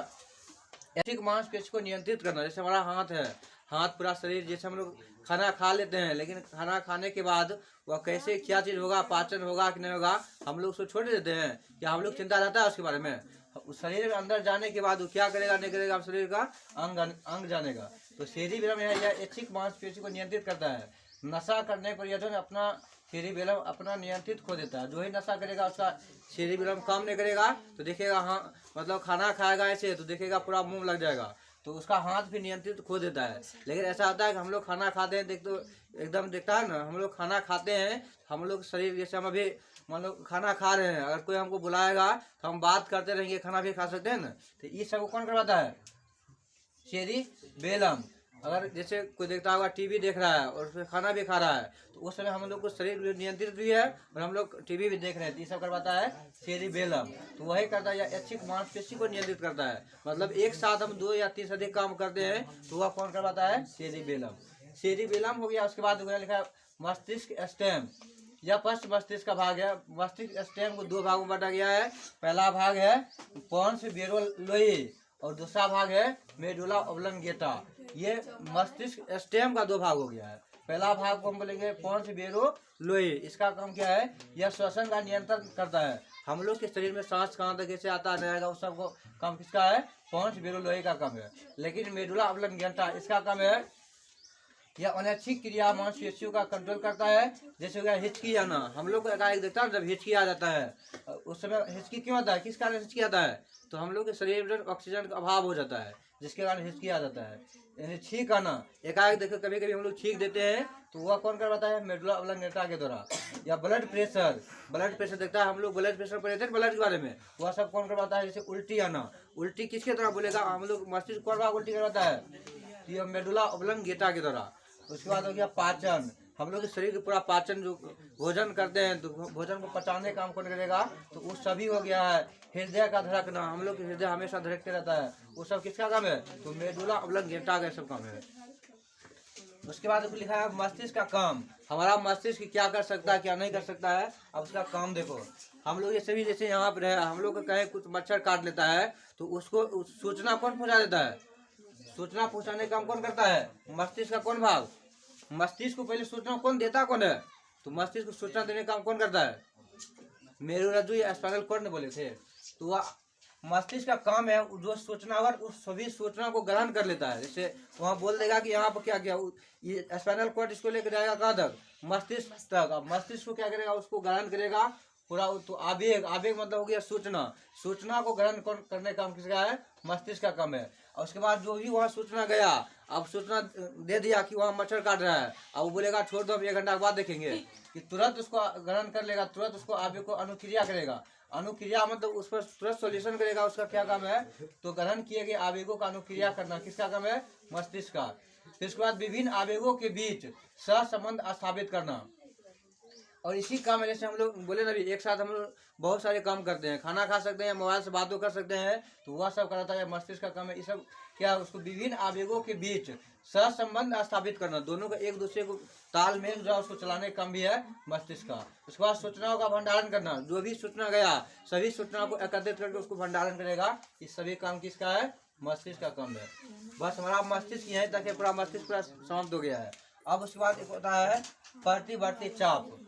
ऐच्छिक मांसपेशी को नियंत्रित करना। जैसे हमारा हाथ है, हाथ पूरा शरीर, जैसे हम लोग खाना खा लेते हैं लेकिन खाना खाने के बाद वह कैसे क्या चीज़ होगा, पाचन होगा कि नहीं होगा, हम लोग उसको छोड़ देते हैं। क्या हम लोग चिंता रहता है उसके बारे में? उस शरीर में अंदर जाने के बाद वो क्या करेगा नहीं करेगा, आप शरीर का अंग जानेगा। तो सेरिबेलम यह ऐच्छिक मांसपेशी को नियंत्रित करता है। नशा करने पर यह जो अपना सेरिबेलम अपना नियंत्रित खो देता है। जो ही नशा करेगा उसका सेरिबेलम काम नहीं करेगा तो देखेगा हाँ मतलब खाना खाएगा ऐसे तो देखेगा पूरा मुंह लग जाएगा, तो उसका हाथ भी नियंत्रित खो देता है। लेकिन ऐसा होता है कि हम लोग खाना खाते हैं देख तो एकदम देखता है ना, हम लोग खाना खाते हैं, हम लोग शरीर जैसे हम अभी मान लो खाना खा रहे हैं, अगर कोई हमको बुलाएगा तो हम बात करते रहेंगे, खाना भी खा सकते हैं ना। तो ये सब कौन करवाता है? सेरिबेलम। अगर जैसे कोई देखता होगा टीवी देख रहा है और उसमें खाना भी खा रहा है तो उस समय हम लोग को शरीर भी नियंत्रित भी है और हम लोग टीवी भी देख रहे हैं, तो ये सब करवाता है सेरिबेलम। तो वही करता है या ऐच्छिक मांसपेशी को नियंत्रित करता है। मतलब एक साथ हम 2 या 3 से अधिक काम करते हैं तो वह कौन करवाता है? सेरिबेलम। सेरिबेलम हो गया। उसके बाद लिखा है मस्तिष्क स्टेम। यह पश्च मस्तिष्क का भाग है। मस्तिष्क स्टेम को 2 भागों में बांटा गया है। पहला भाग है पोन्स बेरोलोई और दूसरा भाग है मेडुला ऑब्लंगेटा। ये मस्तिष्क स्टेम का 2 भाग हो गया है। पहला भाग को हम बोलेंगे पोन्स बेरोलोई। इसका काम क्या है? यह श्वसन का नियंत्रण करता है। हम लोग के शरीर में सांस कहाँ तक कैसे आता रहेगा उस सबको काम किसका है? पोन्स बेरोलोई का काम है। लेकिन मेडुला ऑब्लंगेटा इसका काम है यह अनैच्छिक क्रिया मांसपेशियों का कंट्रोल करता है। जैसे हो गया हिचकी आना, हम लोग को एकाएक देखता है जब हिचकी आ जाता है उस समय हिचकी क्यों आता है? किस कारण हिचकी आता है? तो हम लोग के शरीर में ऑक्सीजन का अभाव हो जाता है जिसके कारण हिचकी आ जाता है। यानी छींक आना, एकाएक देखो कभी कभी हम लोग छींक देते हैं तो वह कौन करवाता है? मेडुला ऑब्लंगेटा के द्वारा। या ब्लड प्रेशर देखता है, हम लोग ब्लड प्रेशर पढ़े थे ब्लड के बारे में, वह सब कौन करवाता है? जैसे उल्टी आना, उल्टी किसके द्वारा बोलेगा? हम लोग मस्तिष्क कौन भाग उल्टी करवाता है? यह मेडुला ऑब्लंगेटा के द्वारा। उसके बाद हो गया पाचन। हम लोग के शरीर का पूरा पाचन जो भोजन करते हैं तो भोजन को पचाने का काम कौन करेगा? तो वो सभी हो गया है। हृदय का धड़कना, हम लोग हृदय हमेशा धड़कते रहता है, वो सब किसका काम है? तो मेडुला ऑब्लंगेटा का सब काम है। उसके बाद लिखा है मस्तिष्क का काम। हमारा मस्तिष्क क्या कर सकता है क्या नहीं कर सकता है, अब उसका काम देखो। हम लोग ये सभी जैसे यहाँ पर है, हम लोग को कहे कुछ मच्छर काट लेता है तो उसको सूचना कौन पहुंचा देता है? सूचना पहुंचाने का काम कौन करता है? मस्तिष्क का कौन भाग? मस्तिष्क को पहले सूचना कौन देता कौन है? तो मस्तिष्क को सूचना देने का काम कौन करता है? मेरुरज्जु या स्पाइनल कॉर्ड ने बोले थे। तो वह मस्तिष्क का काम है जो सूचनावर उस सभी सूचना को ग्रहण कर लेता है। जैसे वहाँ बोल देगा कि यहाँ पर क्या क्या, ये स्पाइनल कॉर्ड इसको लेकर जाएगा कहाँ तक? मस्तिष्क तक। अब मस्तिष्क को क्या करेगा? उसको ग्रहण करेगा पूरा। तो आवेग, आवेग मतलब हो गया सूचना। सूचना को ग्रहण करने का काम किसका है? मस्तिष्क का काम है। और उसके बाद जो भी वहाँ सूचना गया, अब सूचना दे दिया कि वहाँ मच्छर काट रहा है, अब वो बोलेगा छोड़ दो, हम 1 घंटा के बाद देखेंगे, कि तुरंत उसको ग्रहण कर लेगा, तुरंत उसको आवेग को अनुक्रिया करेगा। अनुक्रिया मतलब उस पर तुरंत सॉल्यूशन करेगा। उसका क्या काम है? तो ग्रहण किए गए आवेगों का अनुक्रिया करना किसका काम है? मस्तिष्क का। फिर उसके बाद विभिन्न आवेगों के बीच सहसंबंध स्थापित करना। और इसी काम में जैसे हम लोग बोले ना, एक साथ हम लोग बहुत सारे काम करते हैं, खाना खा सकते हैं, मोबाइल से बातों कर सकते हैं, तो वह सब कराता है मस्तिष्क का काम है। ये सब क्या? उसको विभिन्न आवेगों के बीच सहसंबंध स्थापित करना, दोनों का एक दूसरे को तालमेल जो उसको चलाने का काम भी है मस्तिष्क का। उसके बाद सूचनाओं का भंडारण करना, जो भी सूचना गया सभी सूचनाओं को एकत्रित करके उसको भंडारण करेगा। ये सभी काम किसका है? मस्तिष्क का काम है। बस हमारा मस्तिष्क यहीं तक है, पूरा मस्तिष्क पूरा समाप्त हो गया है। अब उसके बाद एक होता है प्रतिवर्ती चाप।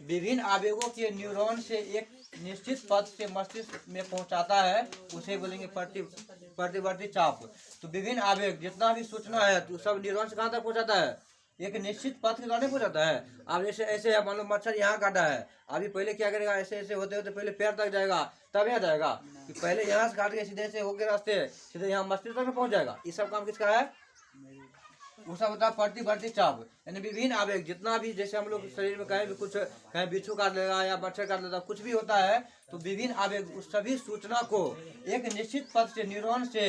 विभिन्न आवेगों के न्यूरॉन से एक निश्चित पथ से मस्तिष्क में पहुंचाता है, उसे बोलेंगे प्रतिवर्ती चाप। तो विभिन्न आवेग जितना भी सूचना है तो सब न्यूरॉन से कहाँ तक पहुंचाता है? एक निश्चित पथ के द्वारा पहुंचाता है। अब जैसे ऐसे है, मान लो मच्छर यहाँ काटा है, अभी पहले क्या करेगा? ऐसे ऐसे होते होते पहले पैर तक जाएगा, तब यहाँ जाएगा, कि पहले यहाँ से काट के सीधे से होकर रास्ते सीधे यहाँ मस्तिष्क तक पहुंच जाएगा। ये सब काम किसका है? वो सब होता है प्रतिवर्ती चाप। यानी विभिन्न आवेग जितना भी, जैसे हम लोग शरीर में कहीं भी कुछ, कहीं बिच्छू काट लेगा या मच्छर काट लेगा, कुछ भी होता है, तो विभिन्न आवेग उस सभी सूचना को एक निश्चित पथ से न्यूरॉन से,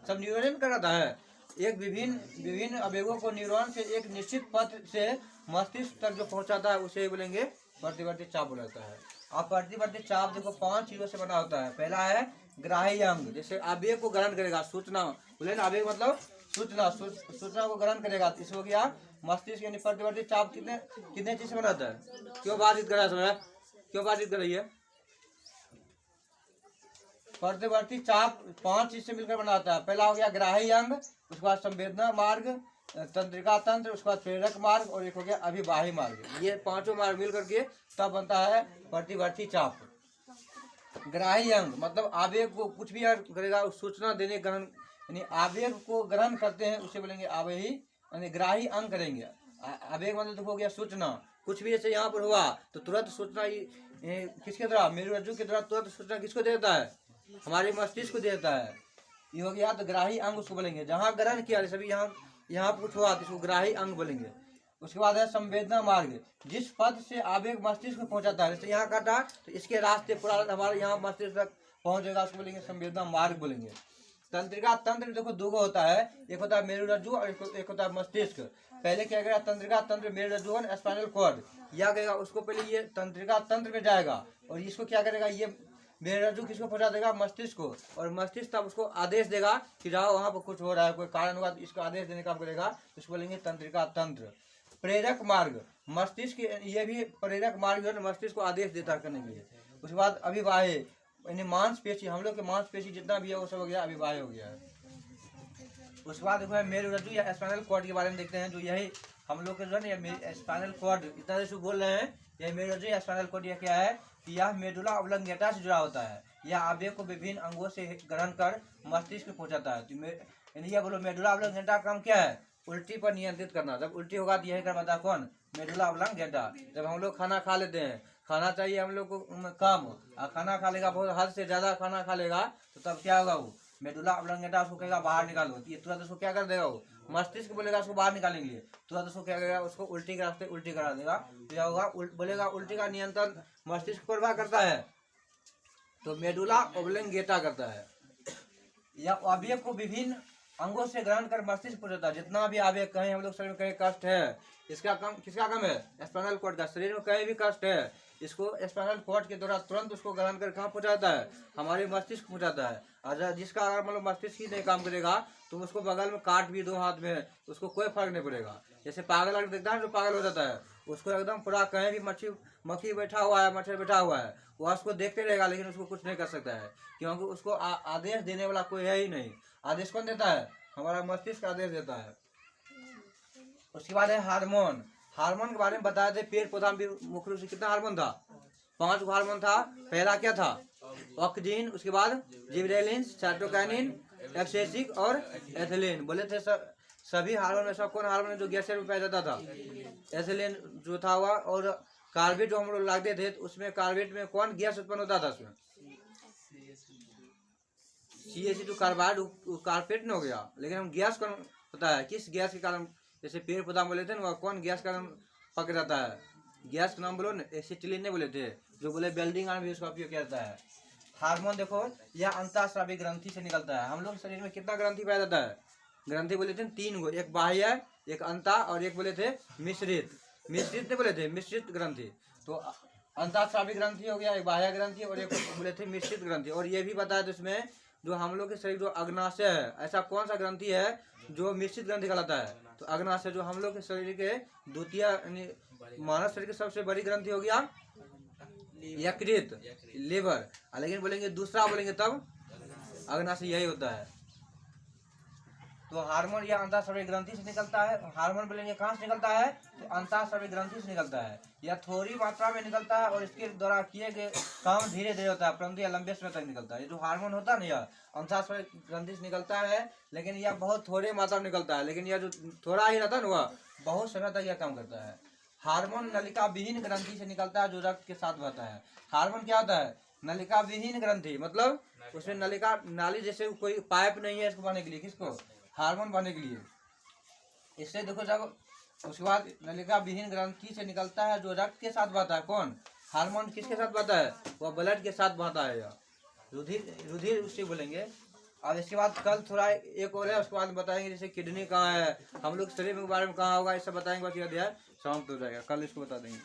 सब न्यूरॉन कराता है, एक विभिन्न आवेगों को न्यूरॉन से एक निश्चित पथ से मस्तिष्क तक जो पहुंचाता है उसे बोलेंगे प्रतिवर्ती चाप बोला जाता है। अब प्रतिवर्ती चाप देखो 5 चीजों से बना होता है। पहला है ग्राही अंग, जैसे आवेग को ग्रहण करेगा, सूचना बोले ना, आवेग मतलब सूचना को ग्रहण करेगा, तो इसे हो गया मस्तिष्क। यानी प्रतिवर्ती चाप कितने चीज से बनाता है? क्यों बातचीत कर रहा है? क्यों बातचीत कर रही है? प्रतिवर्ती चाप 5 चीज से मिलकर बनाता है। पहला हो गया ग्राही अंग, उसके बाद संवेदना मार्ग, तंत्रिका तंत्र, उसके बाद प्रेरक मार्ग, और एक हो गया अभिवाही मार्ग। ये 5 मार्ग मिल करके तब बनता है प्रतिवर्ती चाप। ग्राही अंग मतलब आवेग को कुछ भी करेगा, सूचना देने ग्रहण, यानी आवेग को ग्रहण करते हैं उसे बोलेंगे आवेही, यानी ग्राही अंग करेंगे। आवेग मतलब तो हो गया सूचना, कुछ भी जैसे यहाँ पर हुआ तो तुरंत सूचना किसके द्वारा? मेरुरज्जु के द्वारा तुरंत सूचना किसको देता है? हमारे मस्तिष्क को देता है। ये हो गया तो ग्राही अंग उसको बोलेंगे। जहाँ ग्रहण किया, जैसे यहाँ कुछ हुआ तो इसको ग्राही अंग बोलेंगे। उसके बाद है संवेदना मार्ग, जिस पद से आवेग मस्तिष्क में पहुंचाता है, जैसे यहाँ काटा तो इसके रास्ते पूरा हमारे यहाँ मस्तिष्क तक पहुंचेगा, उसको बोलेंगे संवेदना मार्ग बोलेंगे। तंत्रिका तंत्र देखो 2 होता है, एक होता है मेरुरज्जु और एक होता है मस्तिष्क। पहले क्या करेगा? तंत्रिका तंत्र मेरुरज्जु और स्पाइनल कॉर्ड, या कहेगा उसको पहले ये तंत्रिका तंत्र में जाएगा, और इसको क्या करेगा? ये मेरुरज्जु किसको पहुंचा देगा? मस्तिष्क को। और मस्तिष्क तब उसको आदेश देगा कि जाओ वहाँ पर कुछ हो रहा है, कोई कारण हुआ, तो इसको आदेश देने का करेगा, तो इसको बोलेंगे तंत्रिका तंत्र। प्रेरक मार्ग, मस्तिष्क ये भी प्रेरक मार्ग है, मस्तिष्क को आदेश देता करने के लिए। उसके बाद अभिवाही, यानी मांसपेशी, हम लोग के मांसपेशी जितना भी है वो सब हो गया अभिवाही हो गया है। उसके बाद देखो मेरुरज्जु या स्पाइनल कॉर्ड के बारे में देखते हैं, जो यही हम लोग के जो है ना स्पाइनल कॉर्ड इतना जैसे बोल रहे हैं, यह मेरुरज्जु या स्पाइनल कॉर्ड यह क्या है कि यह मेडुला ऑब्लंगेटा से जुड़ा होता है। यह आवेग को विभिन्न अंगों से ग्रहण कर मस्तिष्क में पहुंचाता है। तो यह बोलो मेडुला ऑब्लंगेटा का काम क्या है? उल्टी पर नियंत्रित करना। जब उल्टी होगा तो यही करना था कौन? Medulla oblongata. जब हम लोग खाना खा लेते हैं, खाना चाहिए हम लोग को कम, और खाना खा लेगा बहुत हद से ज्यादा खाना खा लेगा, तो तब क्या होगा? वो मेडुला ऑब्लंगेटा उसको कहेगा बाहर निकालो, तो ये तुरंत उसको क्या कर देगा? वो मस्तिष्क बोलेगा उसको बाहर निकालने के लिए, तुरंत उसको क्या करेगा? उसको उल्टी के रास्ते उल्टी करा देगा। तो क्या होगा? बोलेगा उल्टी का नियंत्रण मस्तिष्क पर करता है, तो मेडुला ऑब्लंगेटा करता है। या आवेग को विभिन्न अंगों से ग्रहण कर मस्तिष्क पहुंचाता है। जितना भी आवेग, कहीं हम लोग शरीर में कहीं कष्ट है इसका काम किसका काम है? स्पाइनल कॉर्ड का। शरीर में कहीं भी कष्ट है, इसको स्पाइनल कॉर्ड के द्वारा तुरंत उसको ग्रहण कर कहाँ पहुँचाता है? हमारे मस्तिष्क पहुँचाता है। और जिसका अगर मतलब मस्तिष्क ही नहीं काम करेगा तो उसको बगल में काट भी दो हाथ में, उसको कोई फर्क नहीं पड़ेगा। जैसे पागल आदमी देखता है जो पागल हो जाता है, उसको एकदम पूरा कहीं भी मक्खी बैठा हुआ है, मच्छर बैठा हुआ है, वह उसको देखते रहेगा लेकिन उसको कुछ नहीं कर सकता है, क्योंकि उसको आदेश देने वाला कोई है ही नहीं। आदेश कौन देता है? हमारा मस्तिष्क आदेश देता है। उसके बाद है हार्मोन। हार्मोन के बारे में बताया थे। पेड़ पौधा में मुख्य रूप से कितना हार्मोन था? 5 हार्मोन था। पहला क्या था? ऑक्सीजन, उसके बाद जिबरेलिन, साइटोकाइनिन, एब्सिसिक और एथिलीन। बोले थे सभी हार्मोन में सब कौन हार्मोन जो गैस में पैदा होता था? एथिलीन जो था हुआ। और कार्बेट जो हम लोग लागते थे तो उसमें कार्बेट में कौन गैस उत्पन्न होता था? उसमें CH2 कार्बाइड, कार्पेट नहीं हो गया, लेकिन हम गैस कौन होता है? किस गैस के कारण? जैसे पेड़ पौधा बोले थे ना, वह कौन गैस का पक रहता है? गैस का नाम बोलो ना, एसिटिलीन नहीं बोले थे, जो बोले वेल्डिंग में भी उसका उपयोग किया जाता है। हार्मोन देखो, यह अंतःस्रावी ग्रंथि से निकलता है। हम लोग शरीर में कितना ग्रंथि पाया जाता है? ग्रंथि बोले थे 3 गो, एक बाह्य, एक अंता और एक बोले थे मिश्रित। मिश्रित नहीं बोले थे, मिश्रित ग्रंथि। तो अंतःस्रावी ग्रंथि हो गया, एक बाह्य ग्रंथि और एक बोले थे मिश्रित ग्रंथि। और ये भी बताया था इसमें जो हम लोग के शरीर जो अग्नाशय है, ऐसा कौन सा ग्रंथि है जो मिश्रित ग्रंथि कहलाता है? तो अग्नाशय जो हम लोग के शरीर के द्वितीय मानव शरीर की सबसे बड़ी ग्रंथि हो गया यकृत, लिवर। लेकिन बोलेंगे दूसरा बोलेंगे तब अग्नाशय यही होता है। तो हार्मोन या अंतःस्रावी ग्रंथि से निकलता है। हार्मोन बोलेंगे कहाँ से निकलता है? तो अंतःस्रावी ग्रंथि से निकलता है। यह थोड़ी मात्रा में निकलता है और इसके द्वारा किए गए काम धीरे धीरे होता है, परंतु यह लंबे समय तक निकलता है। ये जो हार्मोन होता है ना, यह अंतःस्रावी ग्रंथि से निकलता है, लेकिन यह बहुत थोड़े मात्रा में निकलता है। लेकिन यह जो थोड़ा ही रहता है ना, वह बहुत समय तक यह काम करता है। हार्मोन नलिका विहीन ग्रंथि से निकलता है जो रक्त के साथ बहता है। हार्मोन क्या होता है? नलिका विहीन ग्रंथि, मतलब उसमें नलिका नाली जैसे कोई पाइप नहीं है इसको बहने के लिए। किसको? हार्मोन बनने के लिए। इससे देखो जब उसके बाद नलिका विहीन ग्रंथि से निकलता है जो रक्त के साथ बहता है। कौन? हार्मोन किसके साथ बहता है? वह ब्लड के साथ बहता है, या रुधिर उससे बोलेंगे। अब इसके बाद कल थोड़ा एक और है, उसके बाद बताएंगे जैसे किडनी कहाँ है, हम लोग शरीर के बारे में कहाँ होगा, ये सब बताएंगे। बस यह अध्याय समाप्त हो जाएगा, कल इसको बता देंगे।